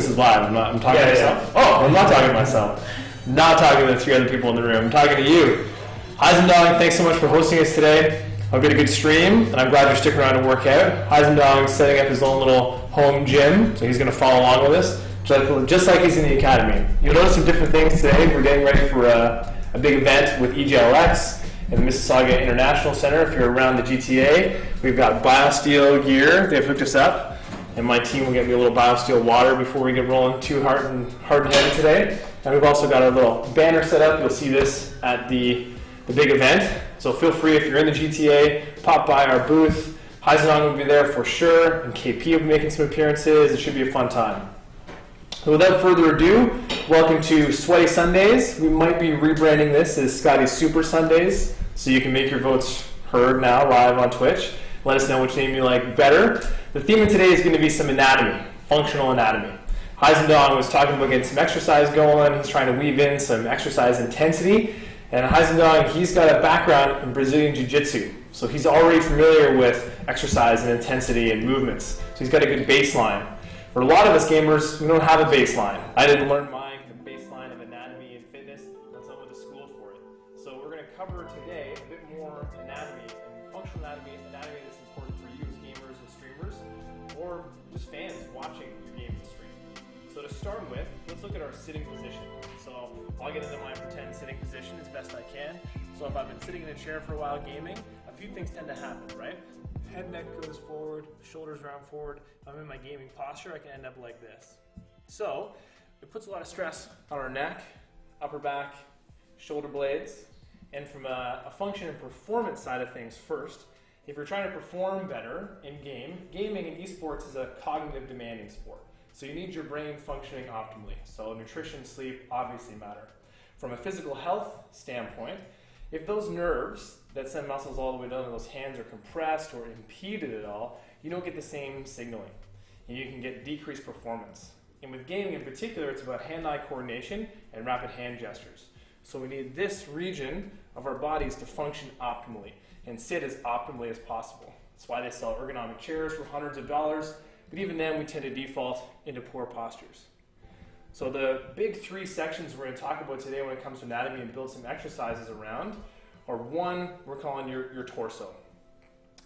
this is live. I'm talking to myself. Oh, I'm not talking to myself. Not talking to the 3 other people in the room. I'm talking to you. HeisendongNA, thanks so much for hosting us today. Hope you had a good stream, and I'm glad you're sticking around to work out. HeisendongNA is setting up his own little home gym, so he's going to follow along with us, just like he's in the academy. You'll notice some different things today. We're getting ready for a big event with EGLX in the Mississauga International Center. If you're around the GTA, we've got BioSteel gear. They've hooked us up, and my team will get me a little BioSteel water before we get rolling too hard and heavy today. And we've also got our little banner set up. You'll see this at the big event. So feel free, if you're in the GTA, pop by our booth. HeisendongNA will be there for sure, and KP will be making some appearances. It should be a fun time. So without further ado, welcome to Sweaty Sundays. We might be rebranding this as Scotty Super Sundays, so you can make your votes heard now live on Twitch. Let us know which name you like better. The theme of today is going to be some anatomy, functional anatomy. HeisendongNA was talking about getting some exercise going. He's trying to weave in some exercise intensity. And HeisendongNA, he's got a background in Brazilian Jiu-Jitsu. So he's already familiar with exercise and intensity and movements. So he's got a good baseline. For a lot of us gamers, we don't have a baseline. I didn't learn my baseline of anatomy and fitness until I went to school for it. So we're going to cover today a bit more anatomy and functional anatomy that's important for you as gamers and streamers, or just fans watching your games and stream. So to start with, let's look at our sitting position. So I'll get into my pretend sitting position as best I can. So if I've been sitting in a chair for a while gaming, a few things tend to happen, right? Head, neck goes forward, shoulders round forward. If I'm in my gaming posture, I can end up like this. So it puts a lot of stress on our neck, upper back, shoulder blades. And from a function and performance side of things first, if you're trying to perform better in gaming and esports is a cognitive demanding sport. So you need your brain functioning optimally. So nutrition, sleep obviously matter. From a physical health standpoint, if those nerves that send muscles all the way down to those hands are compressed or impeded at all, you don't get the same signaling. And you can get decreased performance. And with gaming in particular, it's about hand-eye coordination and rapid hand gestures. So we need this region of our bodies to function optimally and sit as optimally as possible. That's why they sell ergonomic chairs for hundreds of dollars. But even then, we tend to default into poor postures. So the big 3 sections we're going to talk about today when it comes to anatomy and build some exercises around are one, we're calling your torso.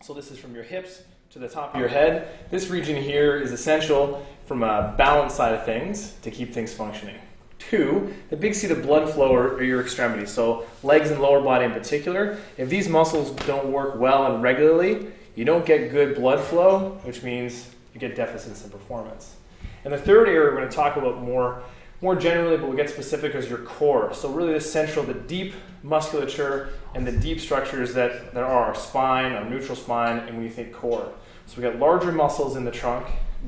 So this is from your hips to the top of your head. This region here is essential from a balance side of things to keep things functioning. 2, the big seat of blood flow are your extremities. So legs and lower body in particular. If these muscles don't work well and regularly, you don't get good blood flow, which means you get deficits in performance. And the third area we're going to talk about more generally, but we'll get specific, is your core. So really the central, the deep musculature and the deep structures that there are, our spine, our neutral spine, and when you think core. So we got larger muscles in the trunk,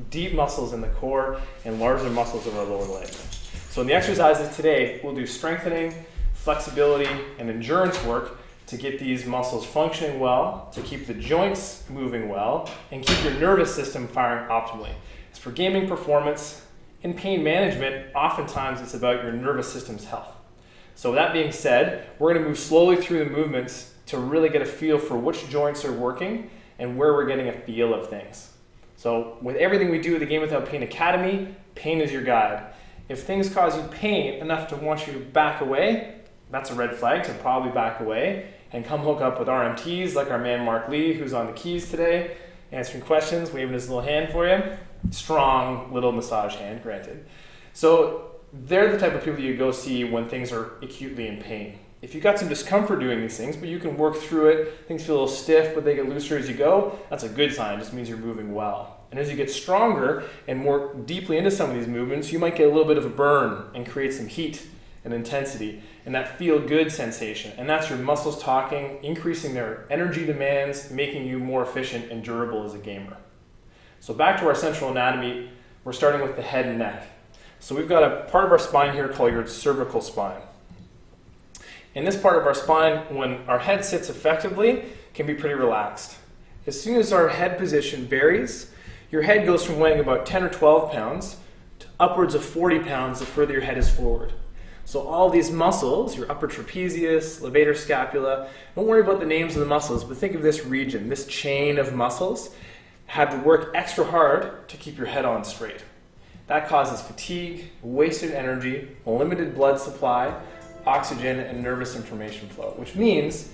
deep muscles in the core, and larger muscles of our lower legs. So in the exercises today, we'll do strengthening, flexibility, and endurance work to get these muscles functioning well, to keep the joints moving well, and keep your nervous system firing optimally. As for gaming performance and pain management, oftentimes it's about your nervous system's health. So with that being said, we're going to move slowly through the movements to really get a feel for which joints are working and where we're getting a feel of things. So with everything we do at the Game Without Pain Academy, pain is your guide. If things cause you pain enough to want you to back away, that's a red flag, so probably back away and come hook up with RMTs like our man Mark Lee, who's on the keys today, answering questions, waving his little hand for you. Strong little massage hand, granted. So they're the type of people you go see when things are acutely in pain. If you've got some discomfort doing these things, but you can work through it, things feel a little stiff, but they get looser as you go, that's a good sign. It just means you're moving well. And as you get stronger and more deeply into some of these movements, you might get a little bit of a burn and create some heat and intensity and that feel-good sensation. And that's your muscles talking, increasing their energy demands, making you more efficient and durable as a gamer. So back to our central anatomy, we're starting with the head and neck. So we've got a part of our spine here called your cervical spine. And this part of our spine, when our head sits effectively, can be pretty relaxed. As soon as our head position varies, your head goes from weighing about 10 or 12 pounds to upwards of 40 pounds the further your head is forward. So all these muscles, your upper trapezius, levator scapula, don't worry about the names of the muscles, but think of this region, this chain of muscles, have to work extra hard to keep your head on straight. That causes fatigue, wasted energy, limited blood supply, oxygen, and nervous information flow, which means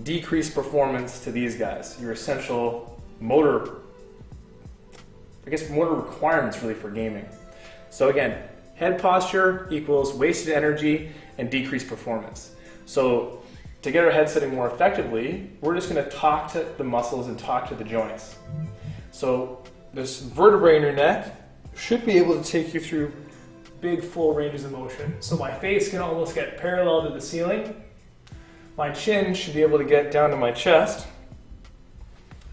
decreased performance to these guys, your essential motor requirements really for gaming. So again, head posture equals wasted energy and decreased performance. So to get our head sitting more effectively, we're just going to talk to the muscles and talk to the joints. So this vertebrae in your neck should be able to take you through big full ranges of motion. So my face can almost get parallel to the ceiling. My chin should be able to get down to my chest.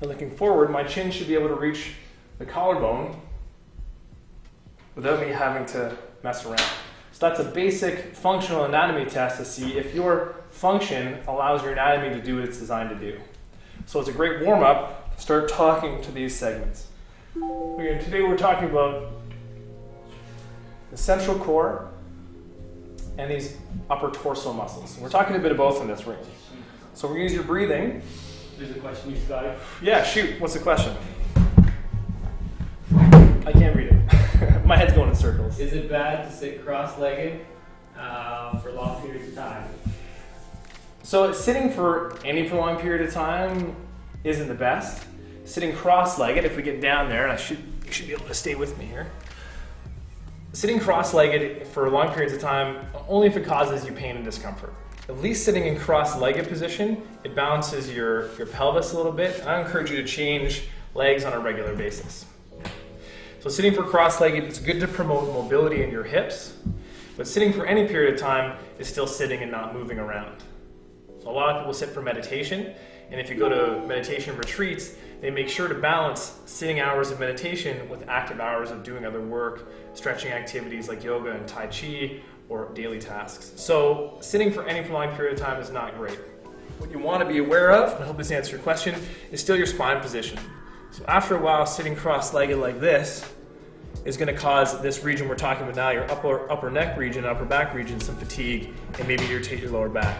And looking forward, my chin should be able to reach the collarbone without me having to mess around. So that's a basic functional anatomy test to see if your function allows your anatomy to do what it's designed to do. So it's a great warm-up to start talking to these segments. Again, today we're talking about the central core and these upper torso muscles. We're talking a bit of both in this ring. So we're going to use your breathing. There's a question you, Scotty. Yeah, shoot. What's the question? I can't read it. My head's going in circles. Is it bad to sit cross-legged for long periods of time? So sitting for any prolonged period of time isn't the best. Sitting cross-legged, if we get down there, and you should be able to stay with me here. Sitting cross-legged for long periods of time, only if it causes you pain and discomfort. At least sitting in cross-legged position, it balances your pelvis a little bit, and I encourage you to change legs on a regular basis. So sitting for cross-legged, it's good to promote mobility in your hips, but sitting for any period of time is still sitting and not moving around. So a lot of people sit for meditation, and if you go to meditation retreats, they make sure to balance sitting hours of meditation with active hours of doing other work, stretching activities like yoga and tai chi, or daily tasks. So sitting for any prolonged period of time is not great. What you want to be aware of, and I hope this answers your question, is still your spine position. So after a while, sitting cross-legged like this is going to cause this region we're talking about now, your upper neck region, upper back region, some fatigue, and maybe irritate your lower back.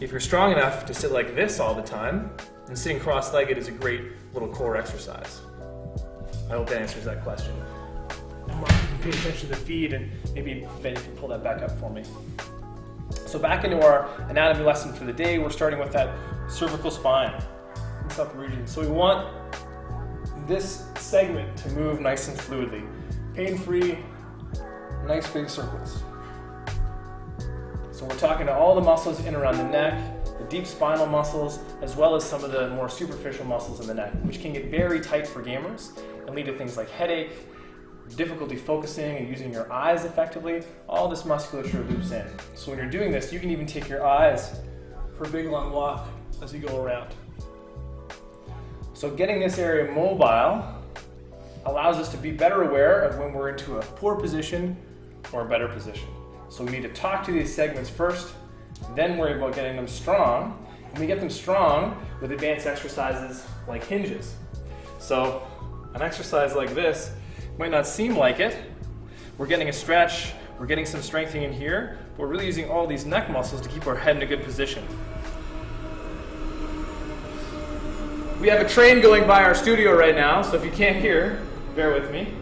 If you're strong enough to sit like this all the time, then sitting cross-legged is a great little core exercise. I hope that answers that question. Mark, you can pay attention to the feed, and maybe Ben, you can pull that back up for me. So back into our anatomy lesson for the day, we're starting with that cervical spine, this upper region. So we want this segment to move nice and fluidly, pain-free, nice big circles. So we're talking to all the muscles in around the neck, the deep spinal muscles, as well as some of the more superficial muscles in the neck, which can get very tight for gamers and lead to things like headache, difficulty focusing and using your eyes effectively. All this musculature loops in. So when you're doing this, you can even take your eyes for a big long walk as you go around. So getting this area mobile allows us to be better aware of when we're into a poor position or a better position. So we need to talk to these segments first, then worry about getting them strong. And we get them strong with advanced exercises like hinges. So an exercise like this might not seem like it. We're getting a stretch, we're getting some strengthening in here, but we're really using all these neck muscles to keep our head in a good position. We have a train going by our studio right now, so if you can't hear, bear with me.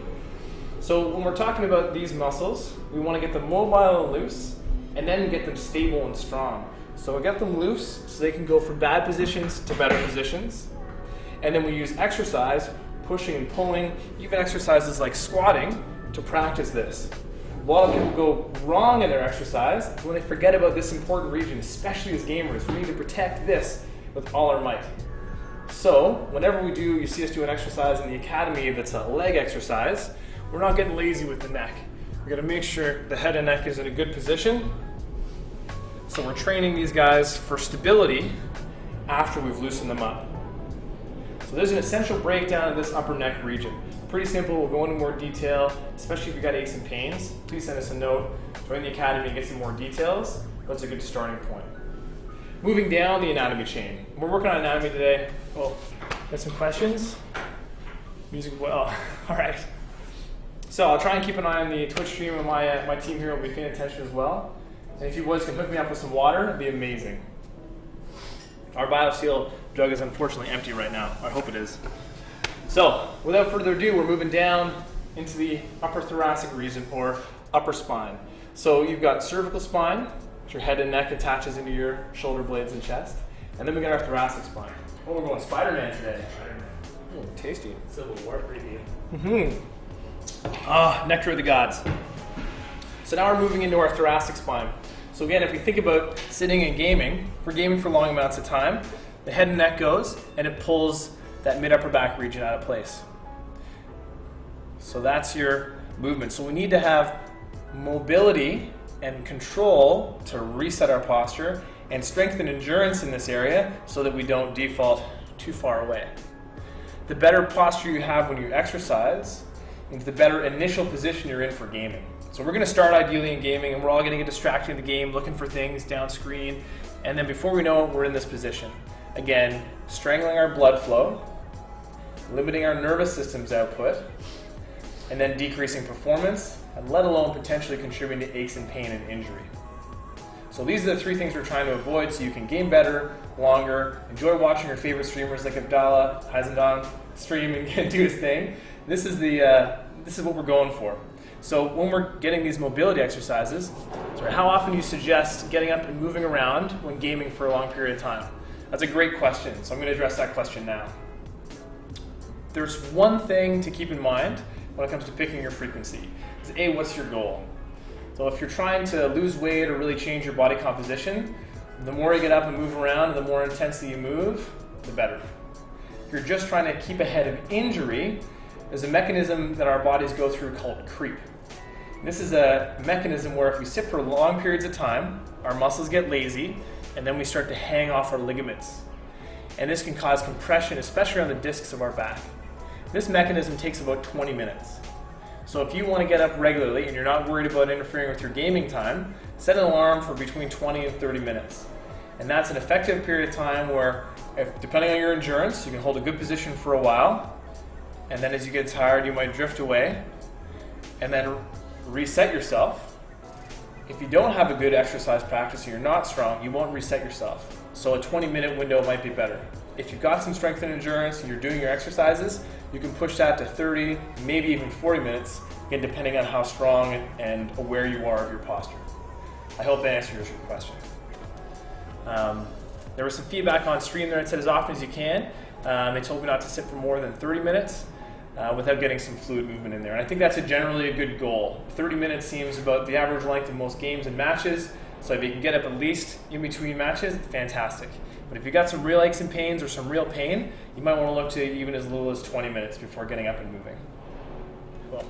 So when we're talking about these muscles, we want to get them mobile and loose, and then get them stable and strong. So we get them loose so they can go from bad positions to better positions. And then we use exercise, pushing and pulling, even exercises like squatting, to practice this. A lot of people go wrong in their exercise when they forget about this important region, especially as gamers. We need to protect this with all our might. So whenever you see us do an exercise in the academy that's a leg exercise, we're not getting lazy with the neck. We're going to make sure the head and neck is in a good position. So we're training these guys for stability after we've loosened them up. So there's an essential breakdown of this upper neck region. Pretty simple, we'll go into more detail, especially if you've got aches and pains. Please send us a note, join the academy and get some more details. That's a good starting point. Moving down the anatomy chain. We're working on anatomy today. Well, got some questions? Music, well, all right. So I'll try and keep an eye on the Twitch stream, and my team here will be paying attention as well. And if you boys can hook me up with some water, it'd be amazing. Our BioSteel jug is unfortunately empty right now. I hope it is. So without further ado, we're moving down into the upper thoracic region or upper spine. So you've got cervical spine, which your head and neck attaches into your shoulder blades and chest. And then we got our thoracic spine. Oh, we're going Spider-Man today. Oh, tasty. Civil War preview. Nectar of the gods. So now we're moving into our thoracic spine. So again, if we think about sitting and gaming, if we're gaming for long amounts of time, the head and neck goes and it pulls that mid-upper back region out of place. So that's your movement. So we need to have mobility and control to reset our posture and strength and endurance in this area so that we don't default too far away. The better posture you have when you exercise means the better initial position you're in for gaming. So we're going to start ideally in gaming, and we're all going to get distracted in the game, looking for things down screen, and then before we know it, we're in this position. Again, strangling our blood flow, limiting our nervous system's output, and then decreasing performance, and let alone potentially contributing to aches and pain and injury. So these are the three things we're trying to avoid so you can game better, longer, enjoy watching your favorite streamers like Abdallah, HeisendongNA stream and do his thing. This is what we're going for. So when we're getting these mobility exercises, how often do you suggest getting up and moving around when gaming for a long period of time? That's a great question, so I'm going to address that question now. There's one thing to keep in mind when it comes to picking your frequency. Is A, what's your goal? So if you're trying to lose weight or really change your body composition, the more you get up and move around, the more intensely you move, the better. If you're just trying to keep ahead of injury, there's a mechanism that our bodies go through called creep. This is a mechanism where if we sit for long periods of time, our muscles get lazy, and then we start to hang off our ligaments. And this can cause compression, especially on the discs of our back. This mechanism takes about 20 minutes. So if you want to get up regularly and you're not worried about interfering with your gaming time, set an alarm for between 20 and 30 minutes. And that's an effective period of time where, depending on your endurance, you can hold a good position for a while, and then as you get tired, you might drift away, and then reset yourself. If you don't have a good exercise practice and you're not strong, you won't reset yourself. So a 20-minute window might be better. If you've got some strength and endurance and you're doing your exercises, you can push that to 30, maybe even 40 minutes, again, depending on how strong and aware you are of your posture. I hope that answers your question. There was some feedback on stream there that said as often as you can. They told me not to sit for more than 30 minutes without getting some fluid movement in there. And I think that's generally a good goal. 30 minutes seems about the average length of most games and matches. So if you can get up at least in between matches, fantastic. But if you've got some real aches and pains or some real pain, you might want to look to even as little as 20 minutes before getting up and moving. Cool.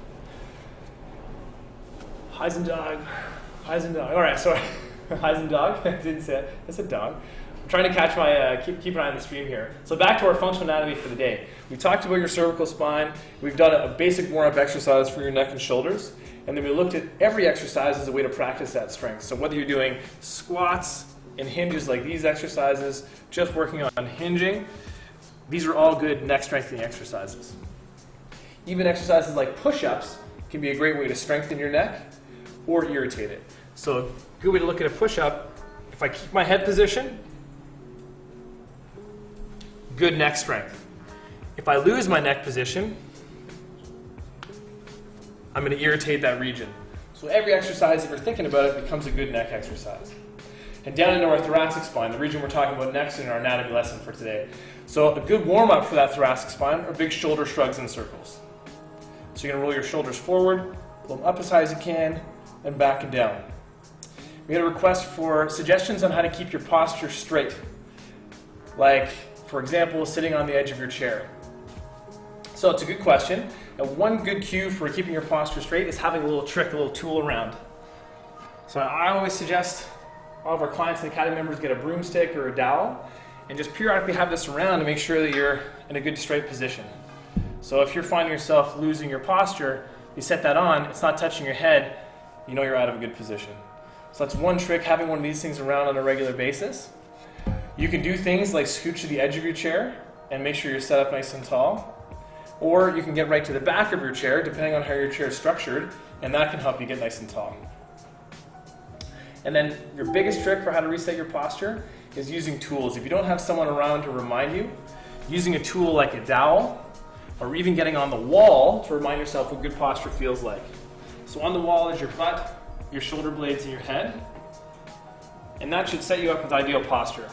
Heisendong. All right, sorry. Heisendong. I didn't say it. I said dog. I'm trying to catch my, keep an eye on the stream here. So back to our functional anatomy for the day. We talked about your cervical spine. We've done a basic warm-up exercise for your neck and shoulders. And then we looked at every exercise as a way to practice that strength. So whether you're doing squats and hinges like these exercises, just working on hinging, these are all good neck strengthening exercises. Even exercises like push-ups can be a great way to strengthen your neck or irritate it. So a good way to look at a push-up, if I keep my head position, good neck strength. If I lose my neck position, I'm going to irritate that region. So every exercise, if you're thinking about it, becomes a good neck exercise. And down into our thoracic spine, the region we're talking about next in our anatomy lesson for today. So a good warm-up for that thoracic spine are big shoulder shrugs and circles. So you're going to roll your shoulders forward, pull them up as high as you can, and back and down. We had a request for suggestions on how to keep your posture straight. Like, for example, sitting on the edge of your chair. So it's a good question. And one good cue for keeping your posture straight is having a little trick, a little tool around. So I always suggest all of our clients and Academy members get a broomstick or a dowel and just periodically have this around to make sure that you're in a good straight position. So if you're finding yourself losing your posture, you set that on, it's not touching your head, you know you're out of a good position. So that's one trick, having one of these things around on a regular basis. You can do things like scooch to the edge of your chair and make sure you're set up nice and tall. Or you can get right to the back of your chair, depending on how your chair is structured, and that can help you get nice and tall. And then your biggest trick for how to reset your posture is using tools. If you don't have someone around to remind you, using a tool like a dowel or even getting on the wall to remind yourself what good posture feels like. So on the wall is your butt, your shoulder blades, and your head. And that should set you up with ideal posture.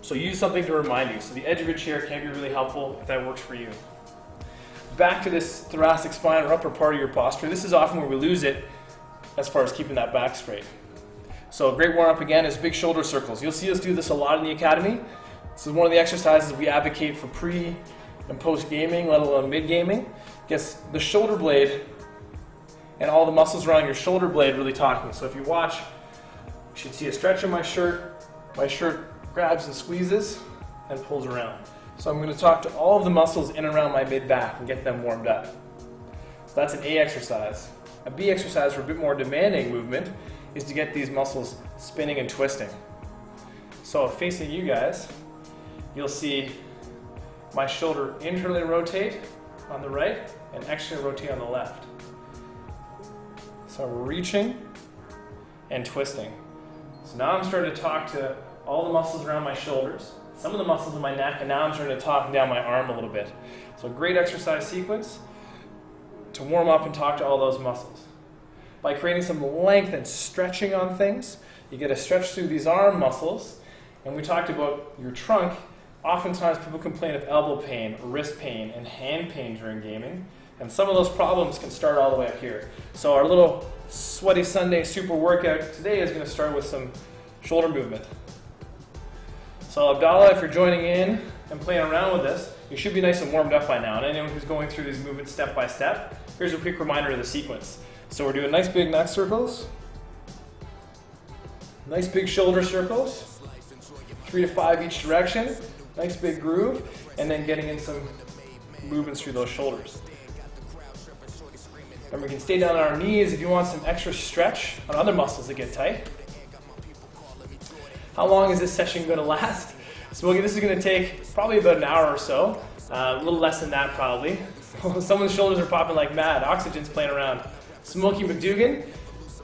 So use something to remind you. So the edge of your chair can be really helpful if that works for you. Back to this thoracic spine or upper part of your posture. This is often where we lose it as far as keeping that back straight. So a great warm-up again is big shoulder circles. You'll see us do this a lot in the academy. This is one of the exercises we advocate for pre and post gaming, let alone mid gaming. Gets the shoulder blade and all the muscles around your shoulder blade really talking. So if you watch, you should see a stretch in my shirt. My shirt grabs and squeezes and pulls around. So I'm going to talk to all of the muscles in and around my mid-back and get them warmed up. So that's an A exercise. A B exercise for a bit more demanding movement is to get these muscles spinning and twisting. So facing you guys, you'll see my shoulder internally rotate on the right and externally rotate on the left. So I'm reaching and twisting. So now I'm starting to talk to all the muscles around my shoulders, some of the muscles in my neck, and now I'm starting to talk down my arm a little bit. So a great exercise sequence to warm up and talk to all those muscles. By creating some length and stretching on things, you get a stretch through these arm muscles. And we talked about your trunk. Oftentimes people complain of elbow pain, wrist pain, and hand pain during gaming. And some of those problems can start all the way up here. So our little sweaty Sunday super workout today is going to start with some shoulder movement. So Abdallah, if you're joining in and playing around with this, you should be nice and warmed up by now. And anyone who's going through these movements step by step, here's a quick reminder of the sequence. So we're doing nice big neck circles, nice big shoulder circles, 3 to 5 each direction, nice big groove, and then getting in some movements through those shoulders. And we can stay down on our knees if you want some extra stretch on other muscles that get tight. How long is this session going to last? So this is going to take probably about an hour or so, a little less than that probably. Someone's shoulders are popping like mad, oxygen's playing around. Smokey McDougan,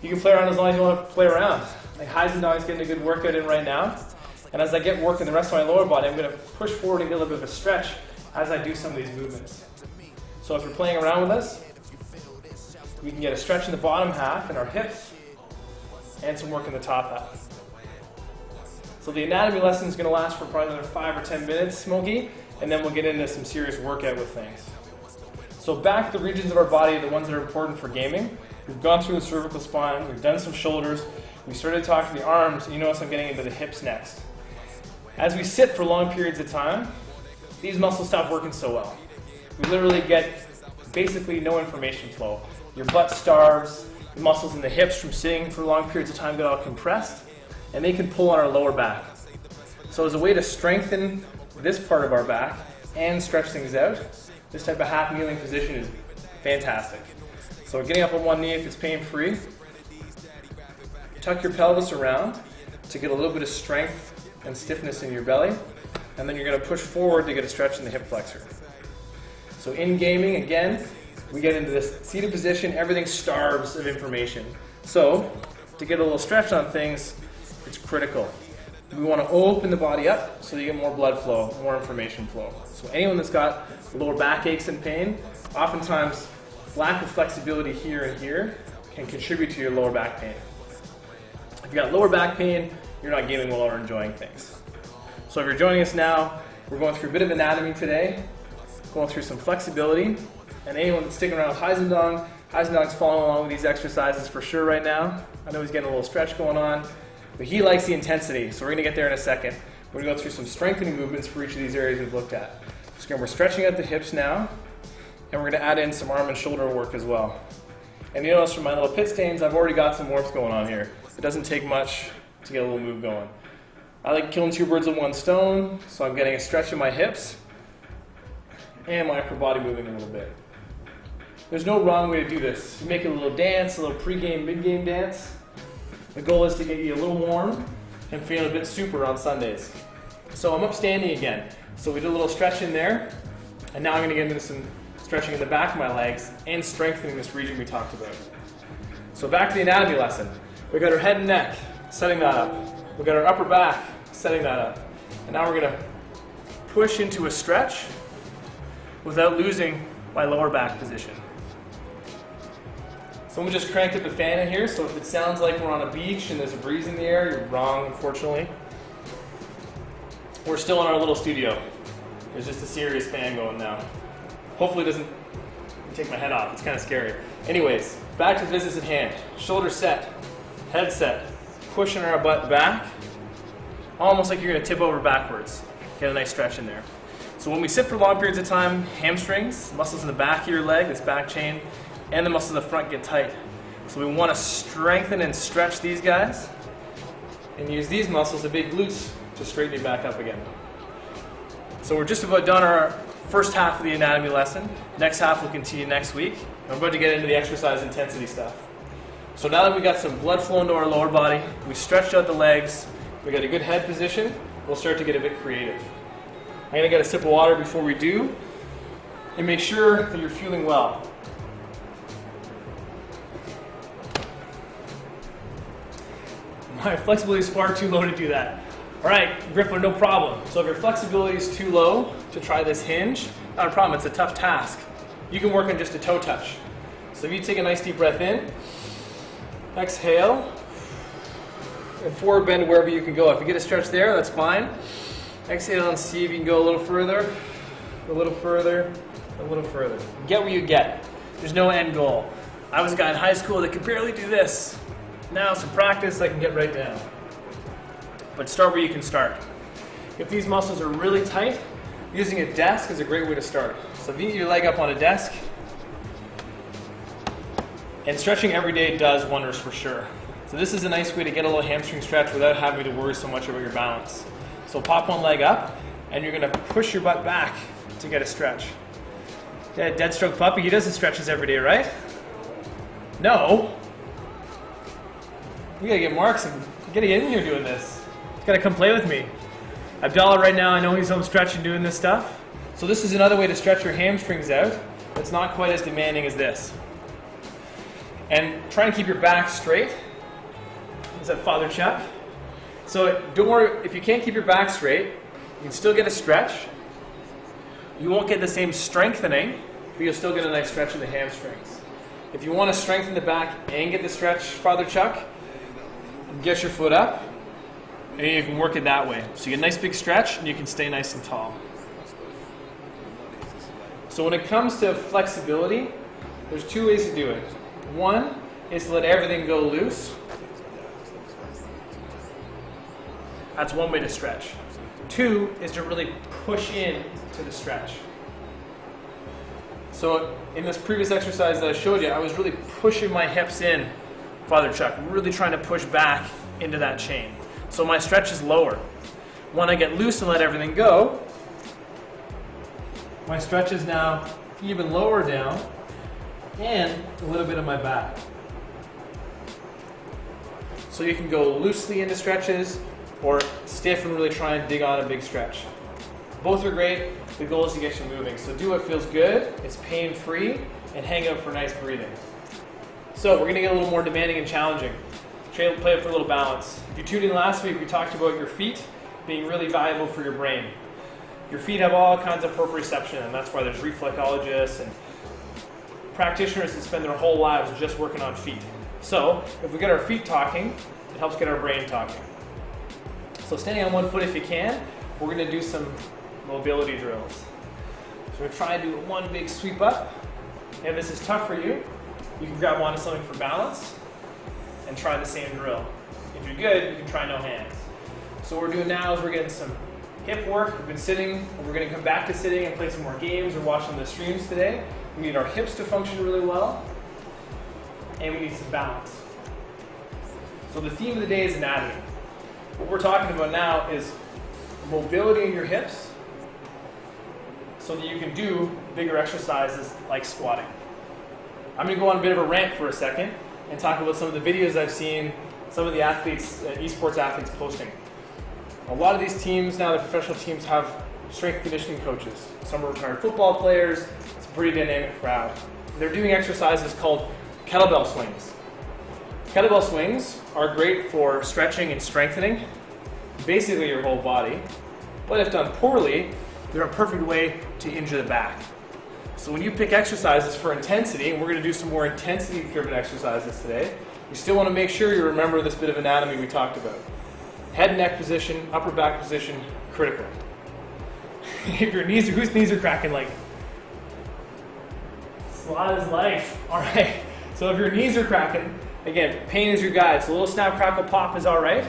you can play around as long as you want to play around. Like HeisendongNA's getting a good workout in right now. And as I get work in the rest of my lower body, I'm going to push forward and get a little bit of a stretch as I do some of these movements. So if you're playing around with us, we can get a stretch in the bottom half in our hips and some work in the top half. So the anatomy lesson is going to last for probably another 5 or 10 minutes, Smokey, and then we'll get into some serious workout with things. So back to the regions of our body, the ones that are important for gaming. We've gone through the cervical spine, we've done some shoulders, we started talking the arms, and you notice I'm getting into the hips next. As we sit for long periods of time, these muscles stop working so well. We literally get basically no information flow. Your butt starves, the muscles in the hips from sitting for long periods of time get all compressed, and they can pull on our lower back. So as a way to strengthen this part of our back and stretch things out, this type of half kneeling position is fantastic. So getting up on one knee if it's pain-free. Tuck your pelvis around to get a little bit of strength and stiffness in your belly, and then you're going to push forward to get a stretch in the hip flexor. So in gaming, again, we get into this seated position, everything starves of information. So to get a little stretch on things, it's critical. We want to open the body up so you get more blood flow, more information flow. So anyone that's got lower back aches and pain, oftentimes lack of flexibility here and here can contribute to your lower back pain. If you've got lower back pain, you're not gaming well or enjoying things. So if you're joining us now, we're going through a bit of anatomy today, going through some flexibility, and anyone that's sticking around with Heisendong's following along with these exercises for sure right now. I know he's getting a little stretch going on, but he likes the intensity, so we're going to get there in a second. We're going to go through some strengthening movements for each of these areas we've looked at. So again, we're stretching out the hips now, and we're going to add in some arm and shoulder work as well. And you notice from my little pit stains, I've already got some warmth going on here. It doesn't take much to get a little move going. I like killing 2 birds with 1 stone, so I'm getting a stretch in my hips and my upper body moving a little bit. There's no wrong way to do this. You make a little dance, a little pre-game, mid-game dance. The goal is to get you a little warm and feel a bit super on Sundays. So I'm up standing again. So we did a little stretch in there, and now I'm going to get into some stretching in the back of my legs and strengthening this region we talked about. So back to the anatomy lesson. We got our head and neck, setting that up. We got our upper back, setting that up. And now we're going to push into a stretch without losing my lower back position. Someone just cranked up the fan in here, so if it sounds like we're on a beach and there's a breeze in the air, you're wrong, unfortunately. We're still in our little studio. There's just a serious fan going now. Hopefully it doesn't take my head off. It's kind of scary. Anyways, back to the business at hand. Shoulder set, head set, pushing our butt back, almost like you're going to tip over backwards. Get a nice stretch in there. So when we sit for long periods of time, hamstrings, muscles in the back of your leg, this back chain, and the muscles in the front get tight. So we want to strengthen and stretch these guys and use these muscles, the big glutes, to straighten you back up again. So we're just about done our first half of the anatomy lesson. Next half will continue next week. I'm about to get into the exercise intensity stuff. So now that we got some blood flow into our lower body, we stretched out the legs, we got a good head position, we'll start to get a bit creative. I'm going to get a sip of water before we do, and make sure that you're fueling well. My flexibility is far too low to do that. All right, Griffler, no problem. So if your flexibility is too low to try this hinge, not a problem, it's a tough task. You can work on just a toe touch. So if you take a nice deep breath in, exhale, and forward bend wherever you can go. If you get a stretch there, that's fine. Exhale and see if you can go a little further, a little further, a little further. Get what you get. There's no end goal. I was a guy in high school that could barely do this. Now, some practice, I can get right down. But start where you can start. If these muscles are really tight, using a desk is a great way to start. So if you get your leg up on a desk, and stretching every day does wonders for sure. So this is a nice way to get a little hamstring stretch without having to worry so much about your balance. So pop one leg up, and you're gonna push your butt back to get a stretch. Yeah, Deadstroke Puppy, he does his stretches every day, right? No. You gotta get Marks and you gotta get in here doing this. You gotta come play with me. Abdallah right now, I know he's home stretching doing this stuff. So this is another way to stretch your hamstrings out. It's not quite as demanding as this. And try and keep your back straight. Is that Father Chuck? So don't worry, if you can't keep your back straight, you can still get a stretch. You won't get the same strengthening, but you'll still get a nice stretch in the hamstrings. If you want to strengthen the back and get the stretch, Father Chuck, get your foot up, and you can work it that way. So you get a nice big stretch, and you can stay nice and tall. So when it comes to flexibility, there's two ways to do it. One is to let everything go loose. That's one way to stretch. Two is to really push in to the stretch. So in this previous exercise that I showed you, I was really pushing my hips in, Father Chuck, really trying to push back into that chain. So my stretch is lower. When I get loose and let everything go, my stretch is now even lower down and a little bit of my back. So you can go loosely into stretches or stiff and really try and dig on a big stretch. Both are great. The goal is to get you moving. So do what feels good, it's pain-free, and hang out for nice breathing. So we're gonna get a little more demanding and challenging. Play it for a little balance. If you tuned in last week, we talked about your feet being really valuable for your brain. Your feet have all kinds of proprioception, and that's why there's reflexologists and practitioners that spend their whole lives just working on feet. So if we get our feet talking, it helps get our brain talking. So standing on one foot if you can, we're gonna do some mobility drills. So we're gonna try and do one big sweep up. And if this is tough for you, you can grab onto something for balance and try the same drill. If you're good, you can try no hands. So what we're doing now is we're getting some hip work. We've been sitting, and we're gonna come back to sitting and play some more games or watch some of the streams today. We need our hips to function really well, and we need some balance. So the theme of the day is anatomy. What we're talking about now is mobility in your hips so that you can do bigger exercises like squatting. I'm going to go on a bit of a rant for a second and talk about some of the videos I've seen some of the athletes, esports athletes posting. A lot of these teams now, the professional teams, have strength and conditioning coaches. Some are retired football players. It's a pretty dynamic crowd. They're doing exercises called kettlebell swings. Kettlebell swings are great for stretching and strengthening basically your whole body, but if done poorly, they're a perfect way to injure the back. So when you pick exercises for intensity, and we're going to do some more intensity-driven exercises today, you still want to make sure you remember this bit of anatomy we talked about. Head and neck position, upper back position, critical. If your knees, whose knees are cracking like? Slot is life. All right. So if your knees are cracking, again, pain is your guide. So a little snap, crackle, pop is all right.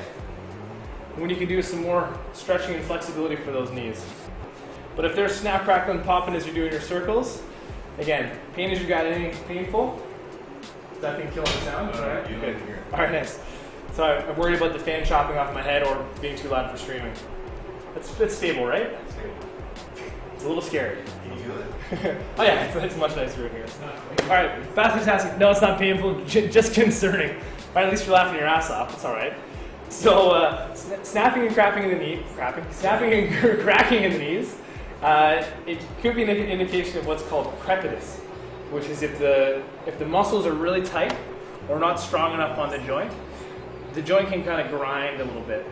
When you can do some more stretching and flexibility for those knees. But if there's snap, crackle, and popping as you're doing your circles, again, pain is your guide. Anything painful? Is that thing killing the sound? All right. Good. All right, nice. So I'm worried about the fan chopping off my head or being too loud for streaming. It's stable, right? Stable. It's a little scary. Can you feel it? Oh yeah, it's much nicer in here. All right, fantastic. No, it's not painful, just concerning. All right, at least you're laughing your ass off. It's all right. So snapping and cracking in the knee, snapping and cracking in the knees. It could be an indication of what's called crepitus, which is if the muscles are really tight or not strong enough on the joint can kind of grind a little bit.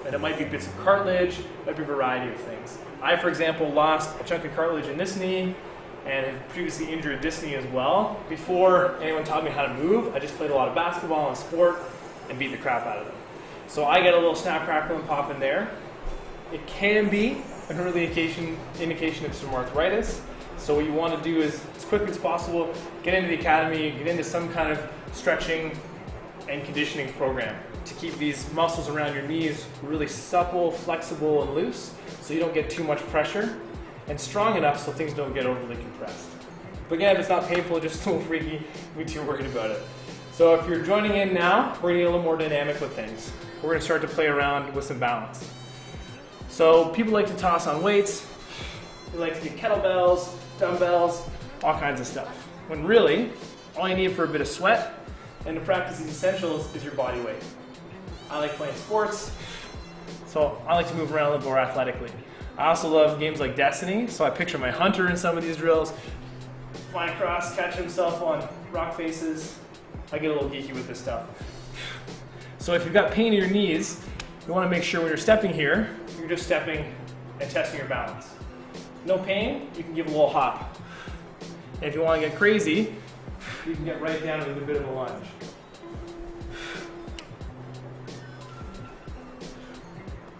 And it might be bits of cartilage, it might be a variety of things. I, for example, lost a chunk of cartilage in this knee and have previously injured this knee as well. Before anyone taught me how to move, I just played a lot of basketball and sport and beat the crap out of them. So I get a little snap, crackle, and pop in there. It can be an early indication of some arthritis. So what you want to do is, as quickly as possible, get into the academy, get into some kind of stretching and conditioning program to keep these muscles around your knees really supple, flexible, and loose so you don't get too much pressure, and strong enough so things don't get overly compressed. But again, if it's not painful, just a little freaky, don't be too worried about it. So if you're joining in now, we're going to get a little more dynamic with things. We're going to start to play around with some balance. So people like to toss on weights, they like to do kettlebells, dumbbells, all kinds of stuff. When really, all you need for a bit of sweat and to practice these essentials is your body weight. I like playing sports, so I like to move around a little more athletically. I also love games like Destiny, so I picture my hunter in some of these drills, flying across, catch himself on rock faces. I get a little geeky with this stuff. So if you've got pain in your knees, you want to make sure when you're stepping here, you're just stepping and testing your balance. No pain, you can give a little hop. And if you want to get crazy, you can get right down with a bit of a lunge.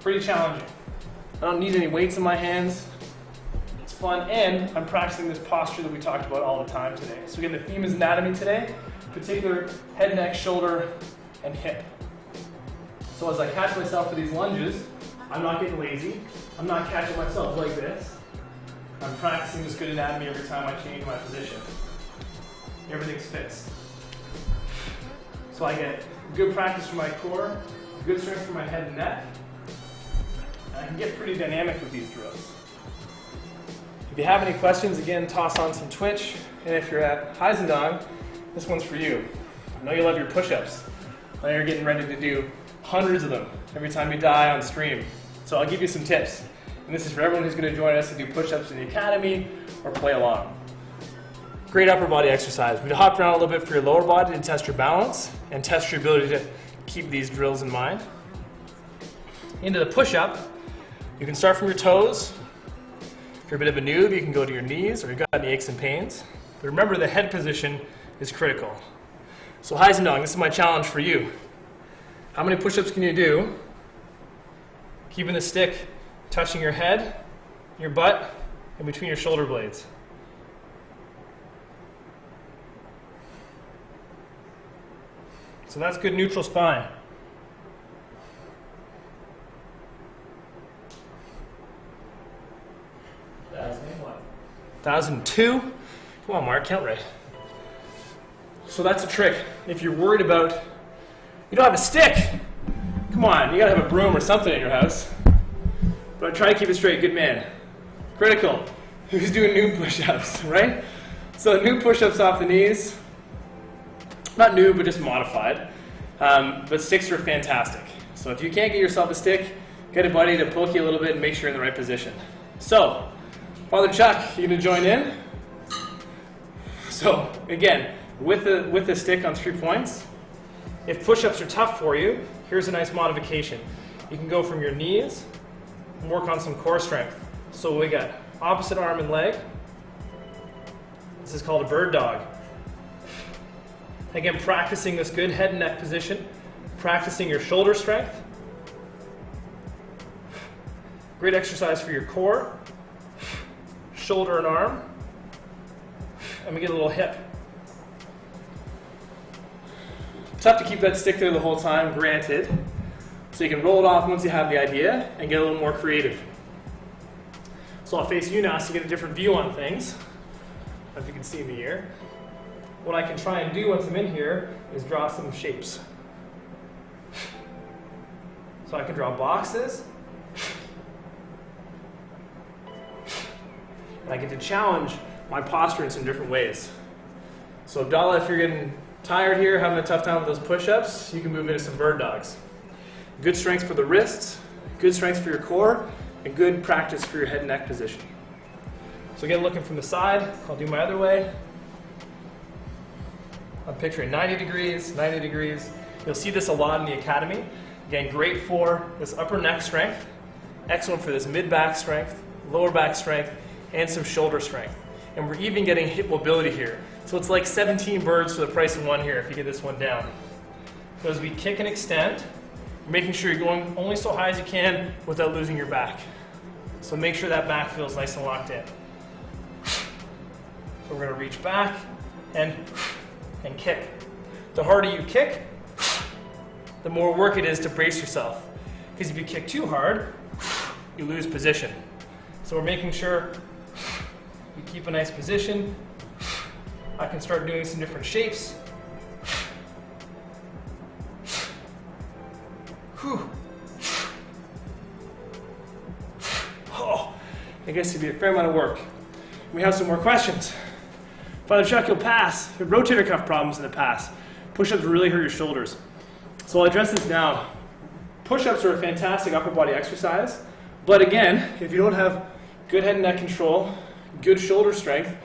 Pretty challenging. I don't need any weights in my hands. It's fun, and I'm practicing this posture that we talked about all the time today. So again, the theme is anatomy today, in particular head, neck, shoulder, and hip. So as I catch myself for these lunges, I'm not getting lazy. I'm not catching myself like this. I'm practicing this good anatomy every time I change my position. Everything's fixed. So I get good practice for my core, good strength for my head and neck, and I can get pretty dynamic with these drills. If you have any questions, again, toss on some Twitch. And if you're at Heisendong, this one's for you. I know you love your push-ups. I know you're getting ready to do hundreds of them every time you die on stream. So I'll give you some tips. And this is for everyone who's going to join us to do push-ups in the academy or play along. Great upper body exercise. We hopped around a little bit for your lower body to test your balance and test your ability to keep these drills in mind. Into the push-up, you can start from your toes. If you're a bit of a noob, you can go to your knees or you've got any aches and pains. But remember, the head position is critical. So Heisendong, this is my challenge for you. How many push-ups can you do keeping the stick touching your head, your butt, and between your shoulder blades? So that's good neutral spine. That's me, what? 1,002. Come on, Mark, count right. So that's a trick. If you're worried about, you don't have a stick. Come on, you gotta have a broom or something in your house. But try to keep it straight, good man. Critical. Who's doing noob push-ups, right? So noob push-ups off the knees. Not new, but just modified. But sticks are fantastic. So if you can't get yourself a stick, get a buddy to poke you a little bit and make sure you're in the right position. So, Father Chuck, you gonna join in? So again, with the stick on 3 points, if push-ups are tough for you, here's a nice modification. You can go from your knees and work on some core strength. So we got opposite arm and leg, This is called a bird dog. Again, practicing this good head and neck position, practicing your shoulder strength. Great exercise for your core, shoulder and arm. And we get a little hip. Tough to keep that stick there the whole time, granted. So you can roll it off once you have the idea and get a little more creative. So I'll face you now so you get a different view on things. If you can see me here. What I can try and do once I'm in here is draw some shapes. So I can draw boxes. And I get to challenge my posture in some different ways. So Abdallah, if you're getting tired here, having a tough time with those push-ups, you can move into some bird dogs. Good strength for the wrists, good strength for your core, and good practice for your head and neck position. So again, looking from the side, I'll do my other way. I'm picturing 90 degrees, 90 degrees. You'll see this a lot in the academy. Again, great for this upper neck strength, excellent for this mid-back strength, lower back strength, and some shoulder strength. And we're even getting hip mobility here. So it's like 17 birds for the price of one here if you get this one down. So as we kick and extend, making sure you're going only so high as you can without losing your back. So make sure that back feels nice and locked in. So we're going to reach back and kick. The harder you kick, the more work it is to brace yourself. Because if you kick too hard, you lose position. So we're making sure you keep a nice position. I can start doing some different shapes. Whew. Oh, I guess it'd be a fair amount of work. We have some more questions. Father Chuck, you'll pass. You had rotator cuff problems in the past. Push-ups really hurt your shoulders. So I'll address this now. Push-ups are a fantastic upper body exercise, but again, if you don't have good head and neck control, good shoulder strength,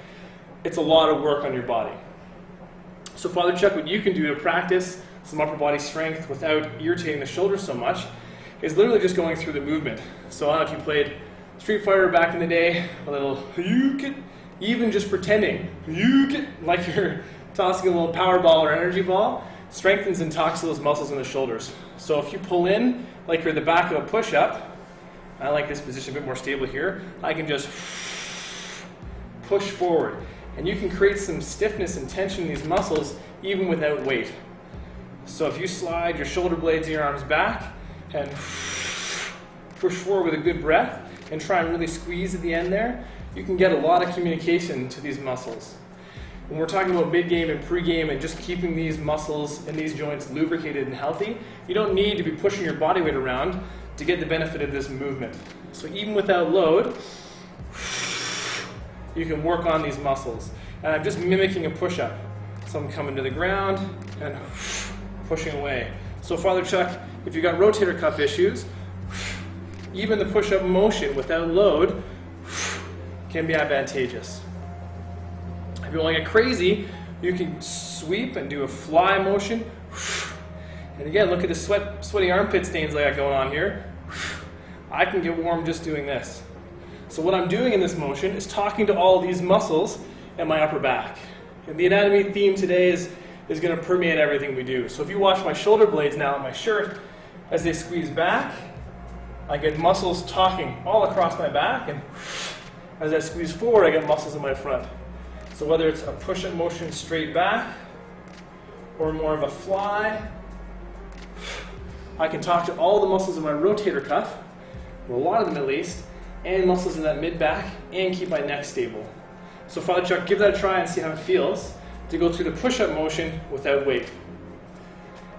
it's a lot of work on your body. So Father Chuck, what you can do to practice some upper body strength without irritating the shoulders so much is literally just going through the movement. So I don't know if you played Street Fighter back in the day, a little even just pretending like you're tossing a little power ball or energy ball strengthens and talks to those muscles in the shoulders. So if you pull in like you're in the back of a push-up, I like this position a bit more stable here, I can just push forward. And you can create some stiffness and tension in these muscles even without weight. So if you slide your shoulder blades and your arms back and push forward with a good breath and try and really squeeze at the end there, you can get a lot of communication to these muscles. When we're talking about mid-game and pre-game and just keeping these muscles and these joints lubricated and healthy, you don't need to be pushing your body weight around to get the benefit of this movement. So even without load, you can work on these muscles. And I'm just mimicking a push-up. So I'm coming to the ground and pushing away. So Father Chuck, if you've got rotator cuff issues, even the push-up motion without load can be advantageous. If you want to get crazy, you can sweep and do a fly motion. And again, look at the sweaty armpit stains I got going on here. I can get warm just doing this. So what I'm doing in this motion is talking to all these muscles in my upper back. And the anatomy theme today is going to permeate everything we do. So if you watch my shoulder blades now on my shirt, as they squeeze back, I get muscles talking all across my back, and as I squeeze forward, I get muscles in my front. So whether it's a push-up motion straight back, or more of a fly, I can talk to all the muscles in my rotator cuff, or a lot of them at least, and muscles in that mid-back, and keep my neck stable. So Father Chuck, give that a try and see how it feels to go through the push-up motion without weight.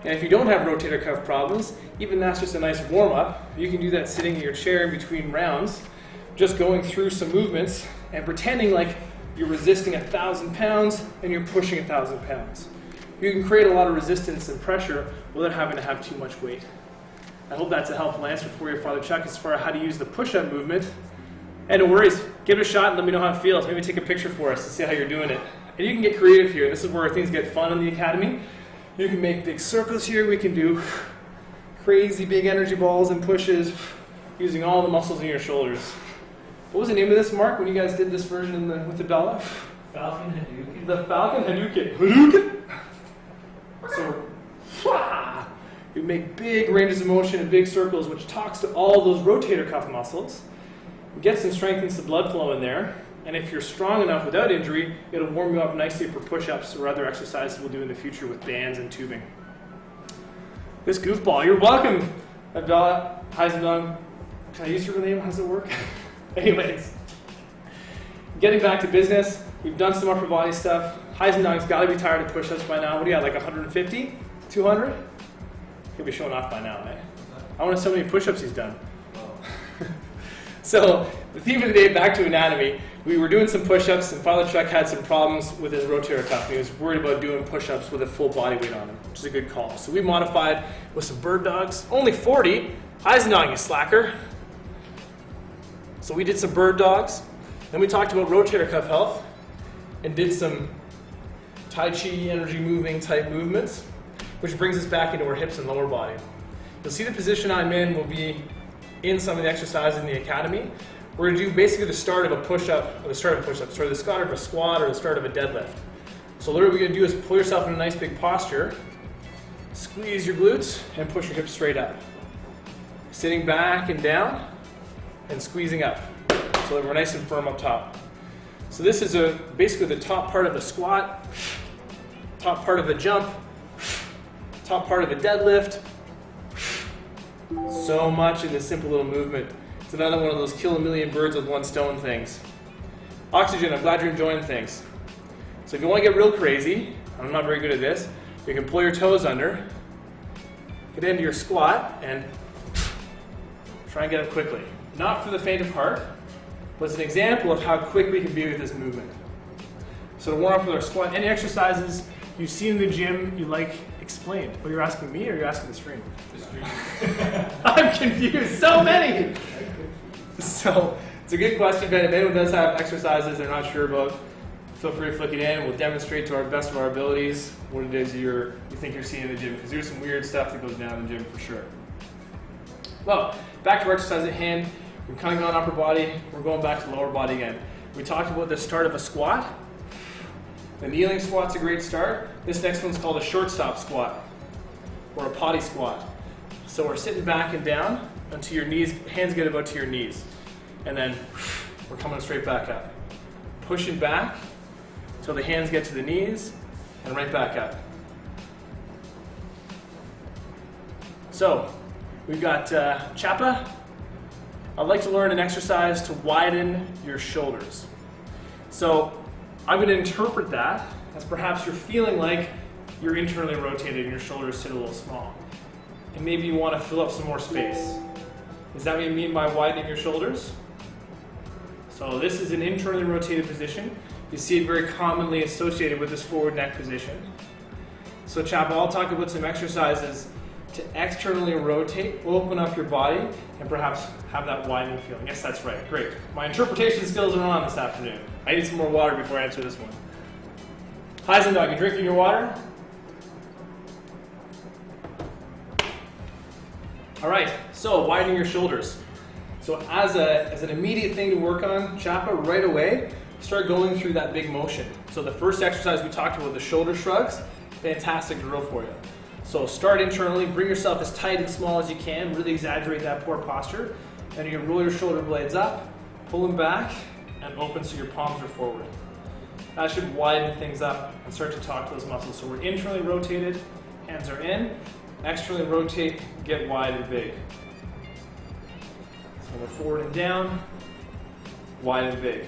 And if you don't have rotator cuff problems, even that's just a nice warm-up. You can do that sitting in your chair in between rounds, just going through some movements and pretending like you're resisting 1,000 pounds and you're pushing 1,000 pounds. You can create a lot of resistance and pressure without having to have too much weight. I hope that's a helpful answer for you, Father Chuck, as far as how to use the push-up movement. And no worries, give it a shot and let me know how it feels. Maybe take a picture for us to see how you're doing it. And you can get creative here. This is where things get fun in the academy. You can make big circles here. We can do crazy big energy balls and pushes using all the muscles in your shoulders. What was the name of this, Mark, when you guys did this version with the Abdallah? Falcon Hadouken. The Falcon Hadouken. So you make big ranges of motion in big circles, which talks to all those rotator cuff muscles. Gets and strengthens the blood flow in there. And if you're strong enough without injury, it'll warm you up nicely for push-ups or other exercises we'll do in the future with bands and tubing. This goofball, you're welcome, Abdallah Heisendong. Can I use your name? How does it work? Anyways, getting back to business, we've done some upper body stuff. Heisendong's got to be tired of push-ups by now. What do you got, like 150? 200? He'll be showing off by now, eh? I want to know how many push-ups he's done. So, the theme of the day, back to anatomy. We were doing some push-ups, and Father Chuck had some problems with his rotator cuff. He was worried about doing push-ups with a full body weight on him, which is a good call. So we modified with some bird dogs. Only 40. Heisendong, you slacker. So we did some bird dogs. Then we talked about rotator cuff health and did some Tai Chi energy moving type movements, which brings us back into our hips and lower body. You'll see the position I'm in will be in some of the exercises in the academy. We're going to do basically the start of a push-up, or the start of the start of a squat or the start of a deadlift. So literally what you're going to do is pull yourself in a nice big posture, squeeze your glutes, and push your hips straight up. Sitting back and down, and squeezing up, so that we're nice and firm up top. So this is basically the top part of the squat, top part of the jump, top part of the deadlift. So much in this simple little movement. It's another one of those kill a million birds with one stone things. Oxygen, I'm glad you're enjoying things. So if you want to get real crazy, I'm not very good at this, you can pull your toes under, get into your squat, and try and get up quickly. Not for the faint of heart, but it's an example of how quick we can be with this movement. So to warm up with our squat, any exercises you've seen in the gym you like explained? Well, you're asking me or you're asking the stream? The stream. I'm confused, so many! So it's a good question, Ben. If anyone does have exercises they're not sure about, feel free to flick it in. We'll demonstrate to our best of our abilities what it is you think you're seeing in the gym, because there's some weird stuff that goes down in the gym for sure. Well, back to our exercise at hand. We've kind of gone upper body, we're going back to lower body again. We talked about the start of a squat. The kneeling squat's a great start. This next one's called a shortstop squat, or a potty squat. So we're sitting back and down until your knees, hands get about to your knees. And then we're coming straight back up. Pushing back until the hands get to the knees, and right back up. So, we've got Chapa. I'd like to learn an exercise to widen your shoulders. So, I'm going to interpret that as perhaps you're feeling like you're internally rotated and your shoulders sit a little small. And maybe you want to fill up some more space. Is that what you mean by widening your shoulders? So this is an internally rotated position. You see it very commonly associated with this forward neck position. So Chapa, I'll talk about some exercises to externally rotate, open up your body, and perhaps have that widening feeling. Yes, that's right. Great. My interpretation skills are on this afternoon. I need some more water before I answer this one. Heisendong, you drinking your water? All right, so widening your shoulders. So as an immediate thing to work on, Chapa, right away, start going through that big motion. So the first exercise we talked about, the shoulder shrugs, fantastic drill for you. So start internally, bring yourself as tight and small as you can, really exaggerate that poor posture, and you can roll your shoulder blades up, pull them back, and open so your palms are forward. That should widen things up and start to talk to those muscles. So we're internally rotated, hands are in, externally rotate, get wide and big. So we're forward and down, wide and big.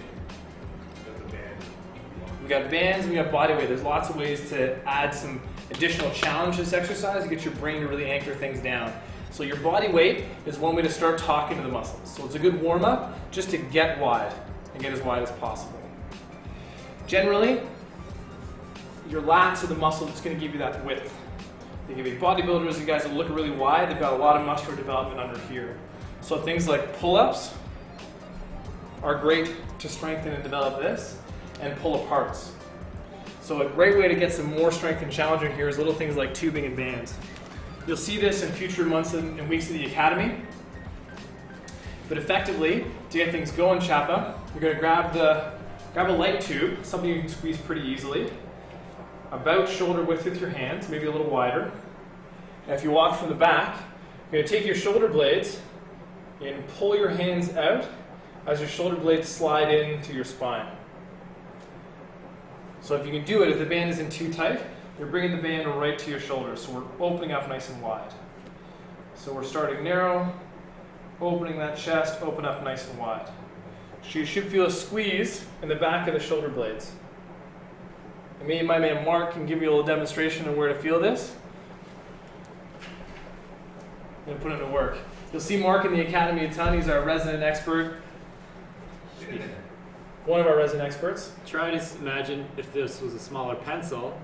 We got bands, we got body weight. There's lots of ways to add some additional challenge to this exercise to get your brain to really anchor things down. So your body weight is one way to start talking to the muscles. So it's a good warm up just to get wide and get as wide as possible. Generally, your lats are the muscle that's going to give you that width. They give you bodybuilders, you guys that look really wide, they've got a lot of muscular development under here. So things like pull-ups are great to strengthen and develop this, and pull-aparts. So a great way to get some more strength and challenge in here is little things like tubing and bands. You'll see this in future months and weeks of the academy. But effectively, to get things going, Chapa, you're going to grab the grab a light tube, something you can squeeze pretty easily, about shoulder width with your hands, maybe a little wider. And if you walk from the back, you're going to take your shoulder blades and pull your hands out as your shoulder blades slide into your spine. So if you can do it, if the band isn't too tight, you're bringing the band right to your shoulders. So we're opening up nice and wide. So we're starting narrow, opening that chest, open up nice and wide. So you should feel a squeeze in the back of the shoulder blades. And me and my man Mark can give you a little demonstration of where to feel this. I'm going to put it to work. You'll see Mark in the Academy a ton. He's our resident expert. One of our resident experts. Try to imagine if this was a smaller pencil,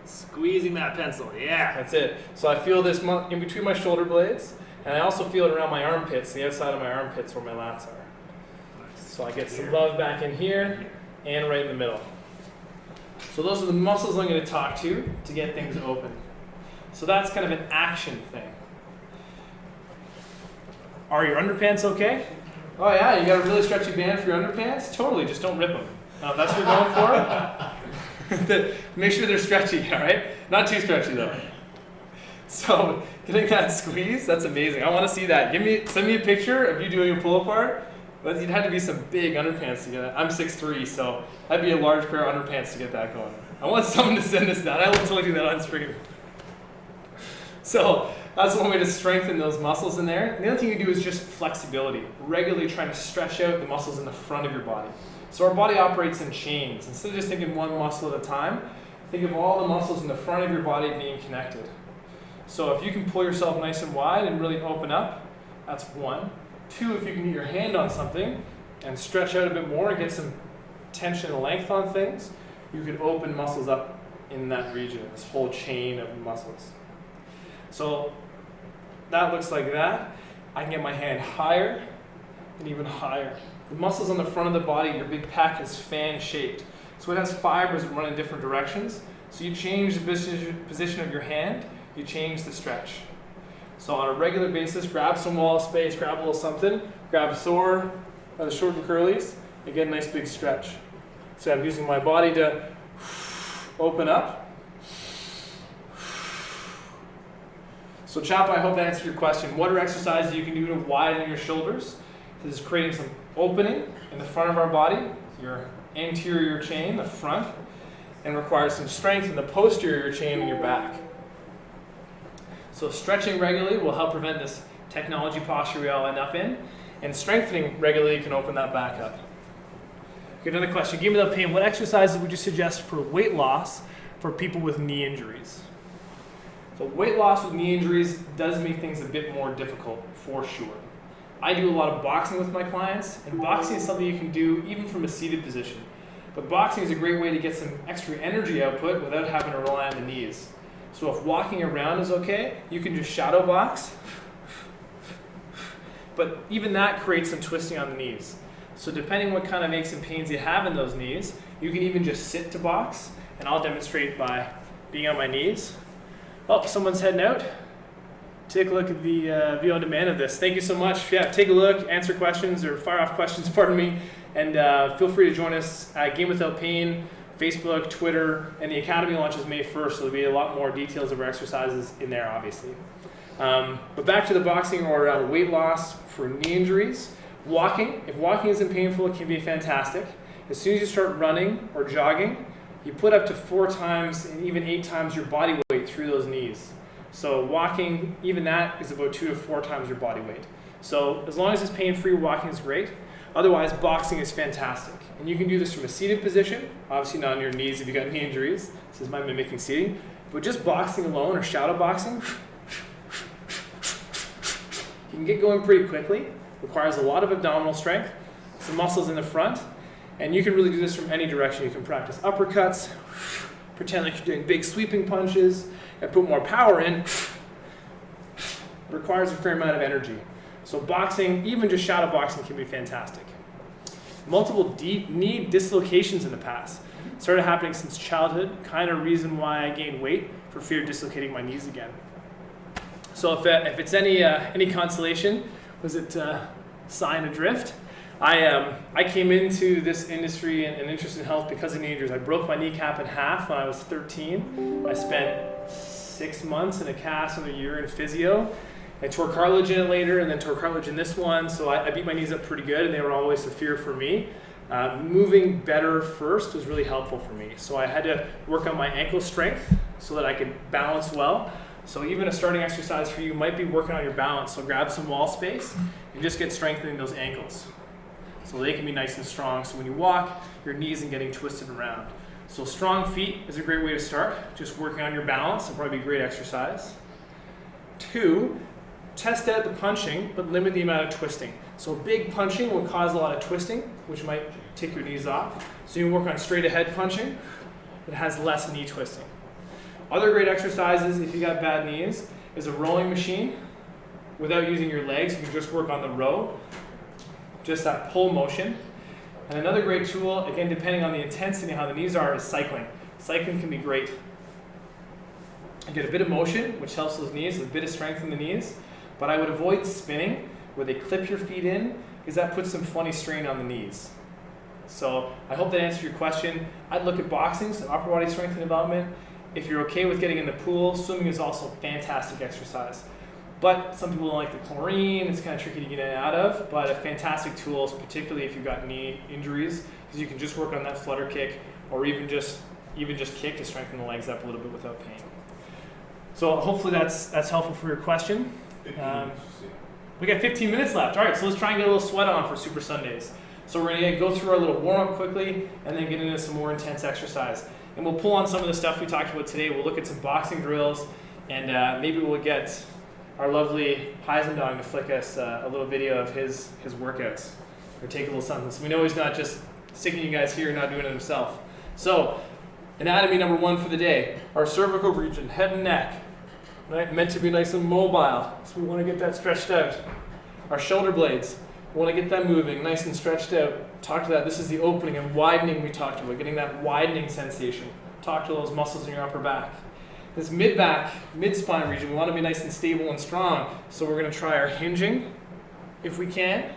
squeezing that pencil. Yeah. That's it. So I feel this in between my shoulder blades, and I also feel it around my armpits, the outside of my armpits where my lats are. So I get some love back in here and right in the middle. So those are the muscles I'm going to talk to get things open. So that's kind of an action thing. Are your underpants okay? Oh yeah, you got a really stretchy band for your underpants? Totally, just don't rip them. If that's what you're going for, make sure they're stretchy, all right? Not too stretchy though. So getting that squeeze, that's amazing. I want to see that. Send me a picture of you doing a pull apart. But you'd have to be some big underpants to get that. I'm 6'3", so that'd be a large pair of underpants to get that going. I want someone to send us that. I will totally do that on stream. So that's one way to strengthen those muscles in there. And the other thing you do is just flexibility. Regularly trying to stretch out the muscles in the front of your body. So our body operates in chains. Instead of just thinking one muscle at a time, think of all the muscles in the front of your body being connected. So if you can pull yourself nice and wide and really open up, that's one. Two, if you can get your hand on something and stretch out a bit more and get some tension and length on things, you could open muscles up in that region, this whole chain of muscles. So that looks like that. I can get my hand higher and even higher. The muscles on the front of the body, your big pec is fan-shaped. So it has fibers that run in different directions. So you change the position of your hand, you change the stretch. So on a regular basis, grab some wall space, grab a little something, grab Thor by the short and curlies, and get a nice big stretch. So I'm using my body to open up. So Chapa, I hope that answered your question. What are exercises you can do to widen your shoulders? This is creating some opening in the front of our body, your anterior chain, the front, and requires some strength in the posterior chain in your back. So stretching regularly will help prevent this technology posture we all end up in, and strengthening regularly can open that back up. Okay, another question. Give me the pain. What exercises would you suggest for weight loss for people with knee injuries? So weight loss with knee injuries does make things a bit more difficult, for sure. I do a lot of boxing with my clients, and boxing is something you can do even from a seated position. But boxing is a great way to get some extra energy output without having to rely on the knees. So if walking around is okay, you can just shadow box. But even that creates some twisting on the knees. So depending what kind of aches and pains you have in those knees, you can even just sit to box. And I'll demonstrate by being on my knees. Oh, someone's heading out. Take a look at the view on demand of this. Thank you so much. Yeah, take a look, answer questions or fire off questions, pardon me. And feel free to join us at Game Without Pain, Facebook, Twitter, and the Academy launches May 1st, so there'll be a lot more details of our exercises in there, obviously. But back to the boxing or weight loss for knee injuries. Walking, if walking isn't painful, it can be fantastic. As soon as you start running or jogging, you put up to 4 times and even 8 times your body weight through those knees. So walking, even that is about 2 to 4 times your body weight. So as long as it's pain-free, walking is great. Otherwise, boxing is fantastic. And you can do this from a seated position, obviously not on your knees if you've got knee injuries. This is my mimicking seating. But just boxing alone or shadow boxing, you can get going pretty quickly. Requires a lot of abdominal strength, some muscles in the front, and you can really do this from any direction. You can practice uppercuts, pretend like you're doing big sweeping punches, and put more power in. It requires a fair amount of energy. So boxing, even just shadow boxing, can be fantastic. Multiple deep knee dislocations in the past. Started happening since childhood, kind of reason why I gained weight, for fear of dislocating my knees again. So if it's any consolation, was it sign adrift? I came into this industry and interest in health because of knee injuries. I broke my kneecap in half when I was 13. I spent 6 months in a cast and a year in physio. I tore cartilage in it later and then tore cartilage in this one. So I beat my knees up pretty good and they were always a fear for me. Moving better first was really helpful for me. So I had to work on my ankle strength so that I could balance well. So even a starting exercise for you might be working on your balance. So grab some wall space and just get strengthening those ankles so they can be nice and strong. So when you walk, your knees isn't getting twisted around. So strong feet is a great way to start. Just working on your balance will probably be a great exercise. 2, test out the punching, but limit the amount of twisting. So big punching will cause a lot of twisting, which might take your knees off. So you can work on straight ahead punching that has less knee twisting. Other great exercises, if you got bad knees, is a rowing machine. Without using your legs, you can just work on the row, just that pull motion. And another great tool, again, depending on the intensity and how the knees are, is cycling. Cycling can be great. You get a bit of motion, which helps those knees, a bit of strength in the knees, but I would avoid spinning, where they clip your feet in, because that puts some funny strain on the knees. So I hope that answered your question. I'd look at boxing, some upper body strength and development. If you're okay with getting in the pool, swimming is also fantastic exercise. But some people don't like the chlorine, it's kind of tricky to get in and out of, but a fantastic tool, particularly if you've got knee injuries, because you can just work on that flutter kick, or even just kick to strengthen the legs up a little bit without pain. So hopefully that's helpful for your question. We got 15 minutes left. All right, so let's try and get a little sweat on for Super Sundays. So we're gonna go through our little warm-up quickly, and then get into some more intense exercise. And we'll pull on some of the stuff we talked about today. We'll look at some boxing drills, and maybe we'll get our lovely Heisendong to flick us a little video of his workouts, or take a little something. So we know he's not just sticking you guys here and not doing it himself. So, anatomy number 1 for the day. Our cervical region, head and neck. Right? Meant to be nice and mobile, so we want to get that stretched out. Our shoulder blades, we want to get them moving, nice and stretched out. Talk to that. This is the opening and widening we talked about, getting that widening sensation. Talk to those muscles in your upper back. This mid-back, mid-spine region, we want to be nice and stable and strong. So we're going to try our hinging, if we can,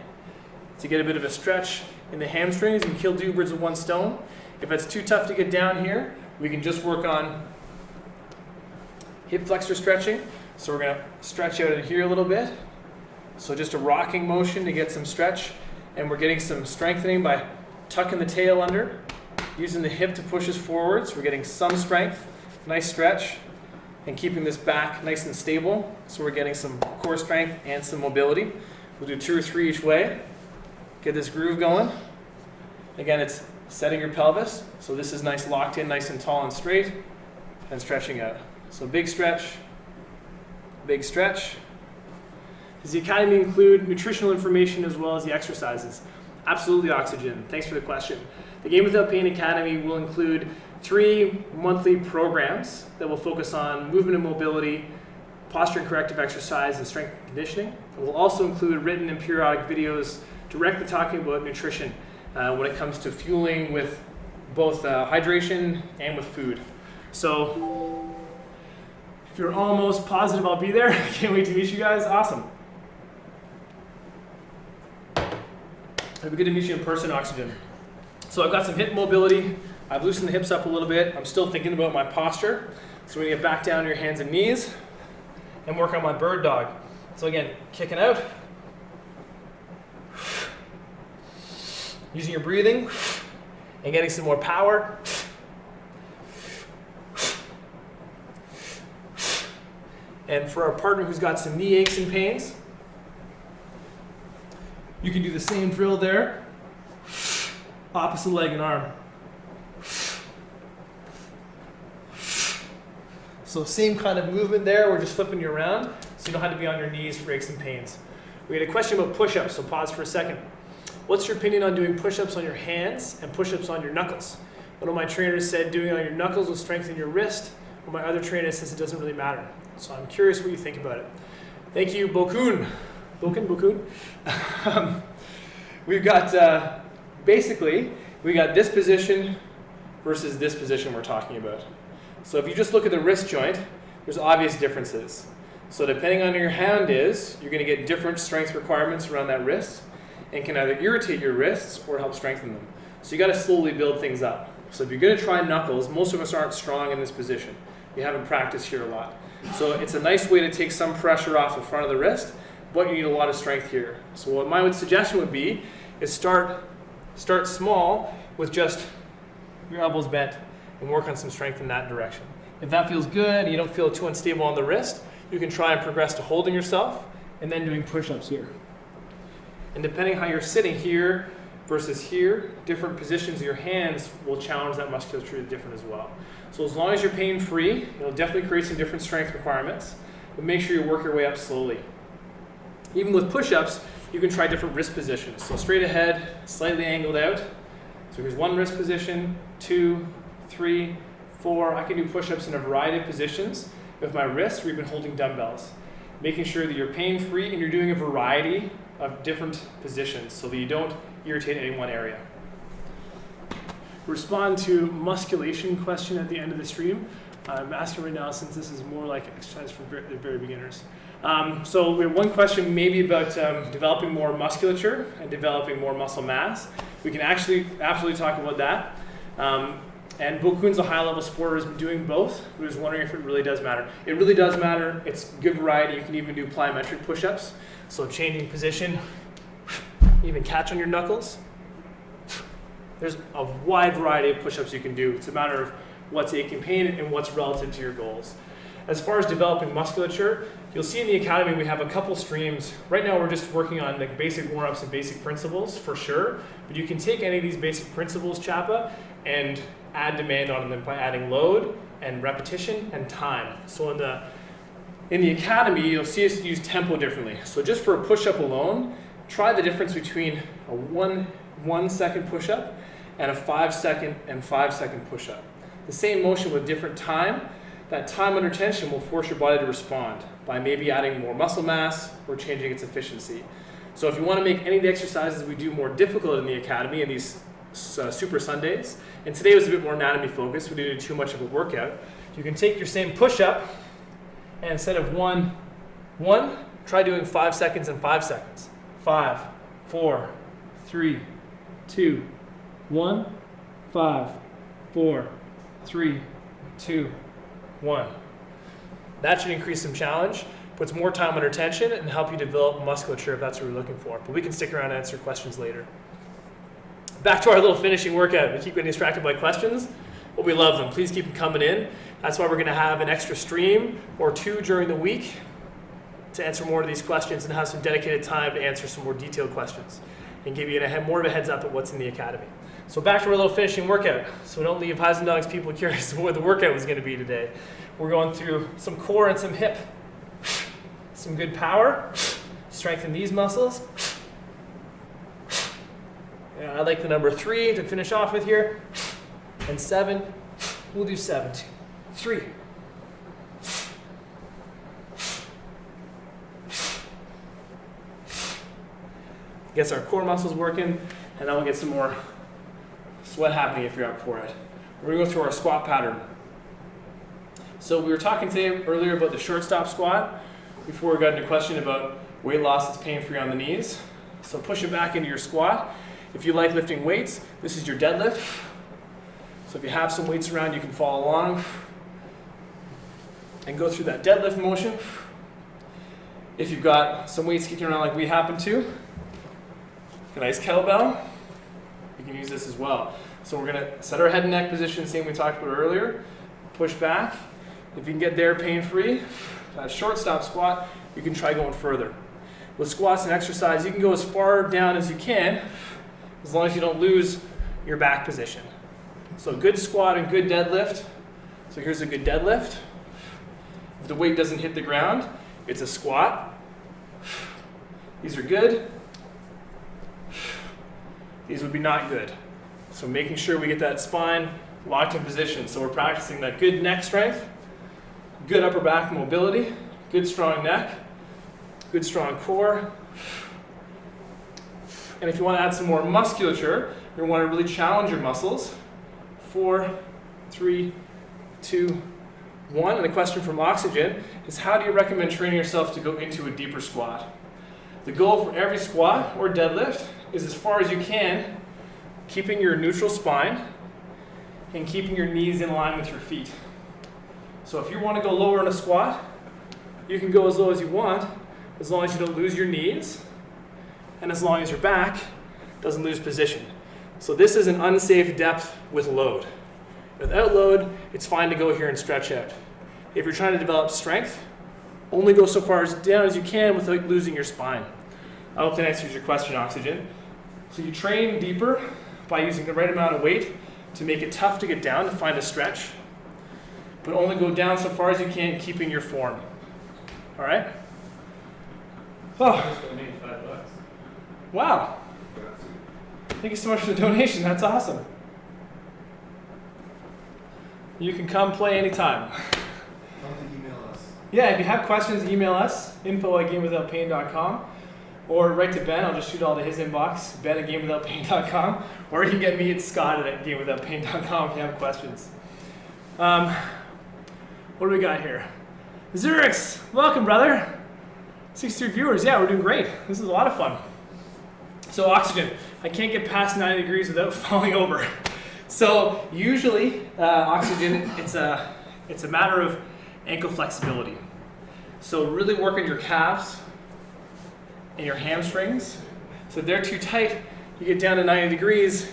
to get a bit of a stretch in the hamstrings and kill 2 birds with 1 stone. If it's too tough to get down here, we can just work on hip flexor stretching. So we're going to stretch out in here a little bit. So just a rocking motion to get some stretch. And we're getting some strengthening by tucking the tail under, using the hip to push us forward. So we're getting some strength, nice stretch, and keeping this back nice and stable. So we're getting some core strength and some mobility. We'll do 2 or 3 each way. Get this groove going. Again, it's setting your pelvis. So this is nice locked in, nice and tall and straight, and stretching out. So big stretch, big stretch. Does the academy include nutritional information as well as the exercises? Absolutely, Oxygen. Thanks for the question. The Game Without Pain Academy will include 3 monthly programs that will focus on movement and mobility, posture and corrective exercise, and strength and conditioning. It will also include written and periodic videos directly talking about nutrition when it comes to fueling with both hydration and with food. So if you're almost positive I'll be there, I can't wait to meet you guys. Awesome. It'll be good to meet you in person, Oxygen. So I've got some hip mobility. I've loosened the hips up a little bit. I'm still thinking about my posture. So we're gonna get back down to your hands and knees and work on my bird dog. So again, kicking out. Using your breathing and getting some more power. And for our partner who's got some knee aches and pains, you can do the same drill there. Opposite leg and arm. So same kind of movement there, we're just flipping you around, so you don't have to be on your knees for aches and pains. We had a question about push-ups, so pause for a second. What's your opinion on doing push-ups on your hands and push-ups on your knuckles? One of my trainers said doing it on your knuckles will strengthen your wrist, but my other trainer says it doesn't really matter. So I'm curious what you think about it. Thank you, Bokun. Bokun? We've got, basically, we got this position versus this position we're talking about. So if you just look at the wrist joint, there's obvious differences. So depending on where your hand is, you're going to get different strength requirements around that wrist. and can either irritate your wrists or help strengthen them. So you got to slowly build things up. So if you're going to try knuckles, most of us aren't strong in this position. You haven't practiced here a lot. So it's a nice way to take some pressure off the front of the wrist, but you need a lot of strength here. So what my suggestion would be is start small with just your elbows bent and work on some strength in that direction. If that feels good and you don't feel too unstable on the wrist, you can try and progress to holding yourself and then doing push-ups here. And depending how you're sitting here versus here, different positions of your hands will challenge that musculature different as well. So as long as you're pain-free, it'll definitely create some different strength requirements, but make sure you work your way up slowly. Even with push-ups, you can try different wrist positions. So straight ahead, slightly angled out. So here's one wrist position, 2, 3, 4. I can do push-ups in a variety of positions with my wrists or even holding dumbbells. Making sure that you're pain-free and you're doing a variety of different positions so that you don't irritate any one area. Respond to musculation question at the end of the stream. I'm asking right now since this is more like exercise for the very beginners. So we have one question maybe about developing more musculature and developing more muscle mass. We can actually absolutely talk about that. And Bokun's a high-level sporter, has been doing both. We're just wondering if it really does matter. It really does matter. It's good variety. You can even do plyometric push-ups. So changing position, even catch on your knuckles. There's a wide variety of push-ups you can do. It's a matter of what's aching pain and what's relative to your goals. As far as developing musculature, you'll see in the academy we have a couple streams. Right now we're just working on like basic warm-ups and basic principles for sure, but you can take any of these basic principles, Chapa, and add demand on them by adding load and repetition and time. So in the academy, you'll see us use tempo differently. So just for a push-up alone, try the difference between a 1 second push-up and a 5 second and 5 second push-up. The same motion with different time. That time under tension will force your body to respond by maybe adding more muscle mass or changing its efficiency. So if you want to make any of the exercises we do more difficult in the academy in these Super Sundays, and today was a bit more anatomy focused, we didn't do too much of a workout, you can take your same push-up and instead of one, try doing 5 seconds and 5 seconds. 5, 4, 3, 2, 1, 5, 4, 3, 2, 1. That should increase some challenge, puts more time under tension, and help you develop musculature if that's what you're looking for. But we can stick around and answer questions later. Back to our little finishing workout. We keep getting distracted by questions, but we love them. Please keep them coming in. That's why we're going to have an extra stream or two during the week to answer more of these questions and have some dedicated time to answer some more detailed questions and give you more of a heads up at what's in the academy. So back to our little finishing workout. So don't leave HeisendongNA's people curious what the workout was going to be today. We're going through some core and some hip. Some good power. Strengthen these muscles. Yeah, I like the number 3 to finish off with here. And 7. We'll do 7 too. 3. Gets our core muscles working, and then we'll get some more sweat happening if you're up for it. We're going to go through our squat pattern. So we were talking today earlier about the shortstop squat before we got into a question about weight loss that's pain-free on the knees. So push it back into your squat. If you like lifting weights, this is your deadlift. So if you have some weights around, you can follow along and go through that deadlift motion. If you've got some weights kicking around like we happen to, a nice kettlebell, you can use this as well. So we're gonna set our head and neck position, same we talked about earlier, push back. If you can get there pain-free, that shortstop squat, you can try going further. With squats and exercise, you can go as far down as you can, as long as you don't lose your back position. So good squat and good deadlift. So here's a good deadlift. If the weight doesn't hit the ground, it's a squat. These are good. These would be not good. So making sure we get that spine locked in position. So we're practicing that good neck strength, good upper back mobility, good strong neck, good strong core. And if you want to add some more musculature, you want to really challenge your muscles. 4, 3, 2, 1. And the question from Oxygen is, how do you recommend training yourself to go into a deeper squat? The goal for every squat or deadlift is as far as you can, keeping your neutral spine and keeping your knees in line with your feet. So if you want to go lower in a squat, you can go as low as you want, as long as you don't lose your knees and as long as your back doesn't lose position. So this is an unsafe depth with load. Without load, it's fine to go here and stretch out. If you're trying to develop strength, only go so far down as you can without losing your spine. I hope that answers your question, Oxygen. So you train deeper by using the right amount of weight to make it tough to get down, to find a stretch, but only go down so far as you can, keeping your form. All right? Oh, Just donate $5. wow. Thank you so much for the donation. That's awesome. You can come play anytime. Email us. Yeah, if you have questions, email us, info@gamewithoutpain.com, or write to Ben. I'll just shoot all to his inbox, ben@gamewithoutpain.com, or you can get me at Scott@gamewithoutpain.com if you have questions. What do we got here? Zurix, welcome, brother. 63 viewers. Yeah, we're doing great. This is a lot of fun. So Oxygen, I can't get past 90 degrees without falling over. So usually, Oxygen, it's a matter of ankle flexibility. So really work on your calves and your hamstrings. So if they're too tight, you get down to 90 degrees,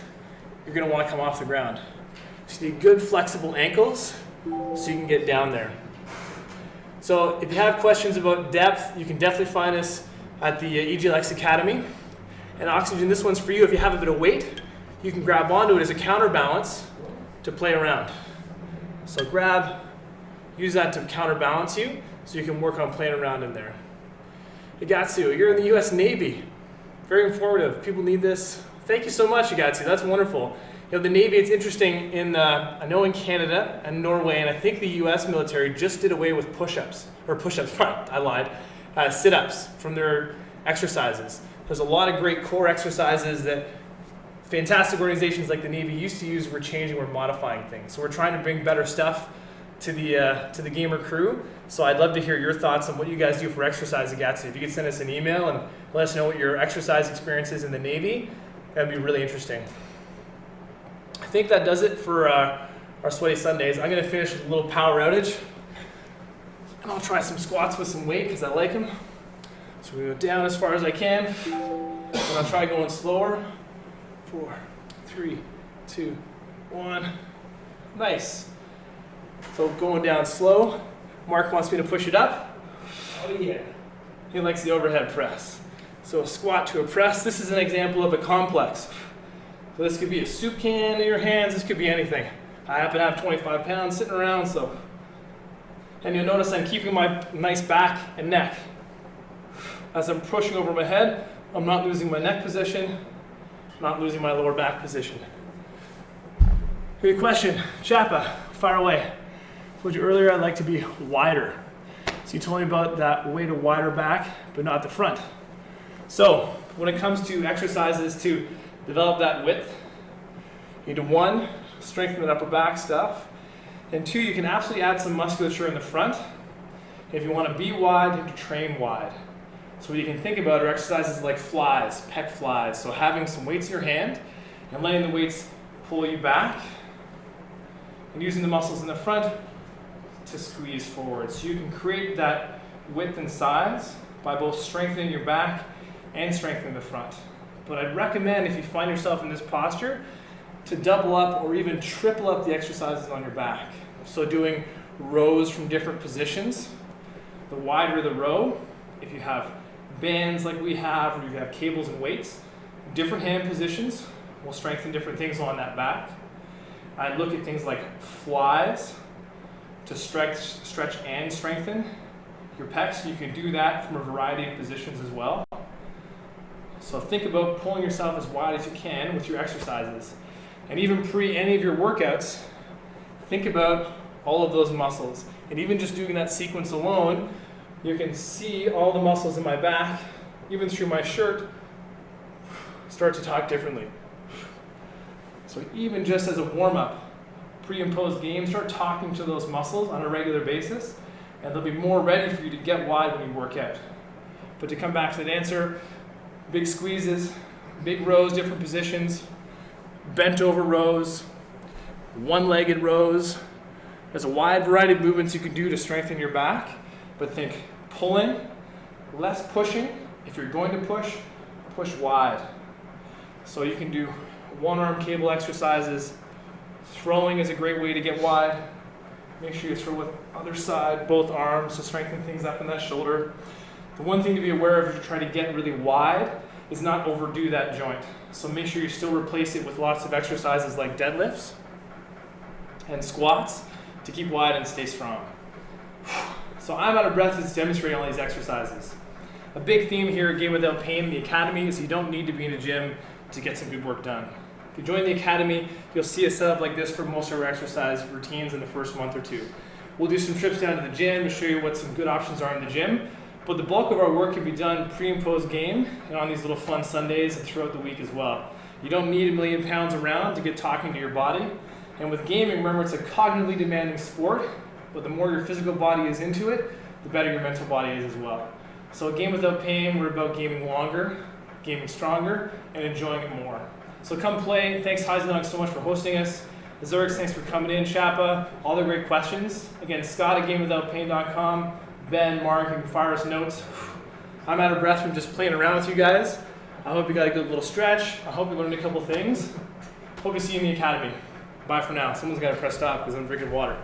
you're gonna wanna come off the ground. So you need good flexible ankles so you can get down there. So if you have questions about depth, you can definitely find us at the EGLX Academy. And Oxygen, this one's for you. If you have a bit of weight, you can grab onto it as a counterbalance to play around. So grab, use that to counterbalance you so you can work on playing around in there. Igatsu, you're in the US Navy. Very informative. People need this. Thank you so much, Igatsu. That's wonderful. You know, the Navy, it's interesting, I know in Canada and Norway, and I think the US military just did away with push-ups, I lied, sit-ups from their exercises. There's a lot of great core exercises that fantastic organizations like the Navy used to use. We're changing, we're modifying things. So we're trying to bring better stuff to the gamer crew. So I'd love to hear your thoughts on what you guys do for exercise, Igatsu. If you could send us an email and let us know what your exercise experience is in the Navy, that'd be really interesting. I think that does it for our Sweaty Sundays. I'm gonna finish with a little power outage. And I'll try some squats with some weight because I like them. So we go down as far as I can. And I'll try going slower. 4, 3, 2, 1. Nice. So going down slow. Mark wants me to push it up. Oh yeah. He likes the overhead press. So a squat to a press. This is an example of a complex. So this could be a soup can in your hands. This could be anything. I happen to have 25 pounds sitting around, so. And you'll notice I'm keeping my nice back and neck. As I'm pushing over my head, I'm not losing my neck position, not losing my lower back position. Good question. Chapa, fire away. I told you earlier I'd like to be wider. So you told me about that way to wider back, but not the front. So when it comes to exercises to develop that width, you need to 1, strengthen the upper back stuff, and 2, you can absolutely add some musculature in the front. If you want to be wide, you have to train wide. So what you can think about are exercises like flies, pec flies. So having some weights in your hand and letting the weights pull you back and using the muscles in the front to squeeze forward. So you can create that width and size by both strengthening your back and strengthening the front. But I'd recommend, if you find yourself in this posture, to double up or even triple up the exercises on your back. So doing rows from different positions. The wider the row, if you have bands like we have, or you have cables and weights, different hand positions will strengthen different things on that back. I look at things like flies to stretch and strengthen your pecs. You can do that from a variety of positions as well. So think about pulling yourself as wide as you can with your exercises. And even pre any of your workouts, think about all of those muscles. And even just doing that sequence alone, you can see all the muscles in my back, even through my shirt, start to talk differently. So even just as a warm-up, pre and post game, start talking to those muscles on a regular basis, and they'll be more ready for you to get wide when you work out. But to come back to that answer, big squeezes, big rows, different positions, bent over rows, one-legged rows. There's a wide variety of movements you can do to strengthen your back, but think pulling, less pushing. If you're going to push, push wide. So you can do one-arm cable exercises. Throwing is a great way to get wide. Make sure you throw with other side, both arms, to strengthen things up in that shoulder. The one thing to be aware of if you're trying to get really wide is not overdo that joint. So make sure you still replace it with lots of exercises like deadlifts and squats to keep wide and stay strong. So I'm out of breath just demonstrating all these exercises. A big theme here at Game Without Pain in the Academy is you don't need to be in a gym to get some good work done. If you join the Academy, you'll see a setup like this for most of our exercise routines in the first month or two. We'll do some trips down to the gym to show you what some good options are in the gym, but the bulk of our work can be done pre and post game and on these little fun Sundays and throughout the week as well. You don't need 1,000,000 pounds around to get talking to your body. And with gaming, remember, it's a cognitively demanding sport, but the more your physical body is into it, the better your mental body is as well. So at Game Without Pain, we're about gaming longer, gaming stronger, and enjoying it more. So come play. Thanks HeisendongNA so much for hosting us. Zurich, thanks for coming in. Chapa, all the great questions. Again, Scott at GameWithoutPain.com. Ben, Mark, you can fire us notes. I'm out of breath from just playing around with you guys. I hope you got a good little stretch. I hope you learned a couple things. Hope to see you in the Academy. Bye for now. Someone's got to press stop because I'm drinking water.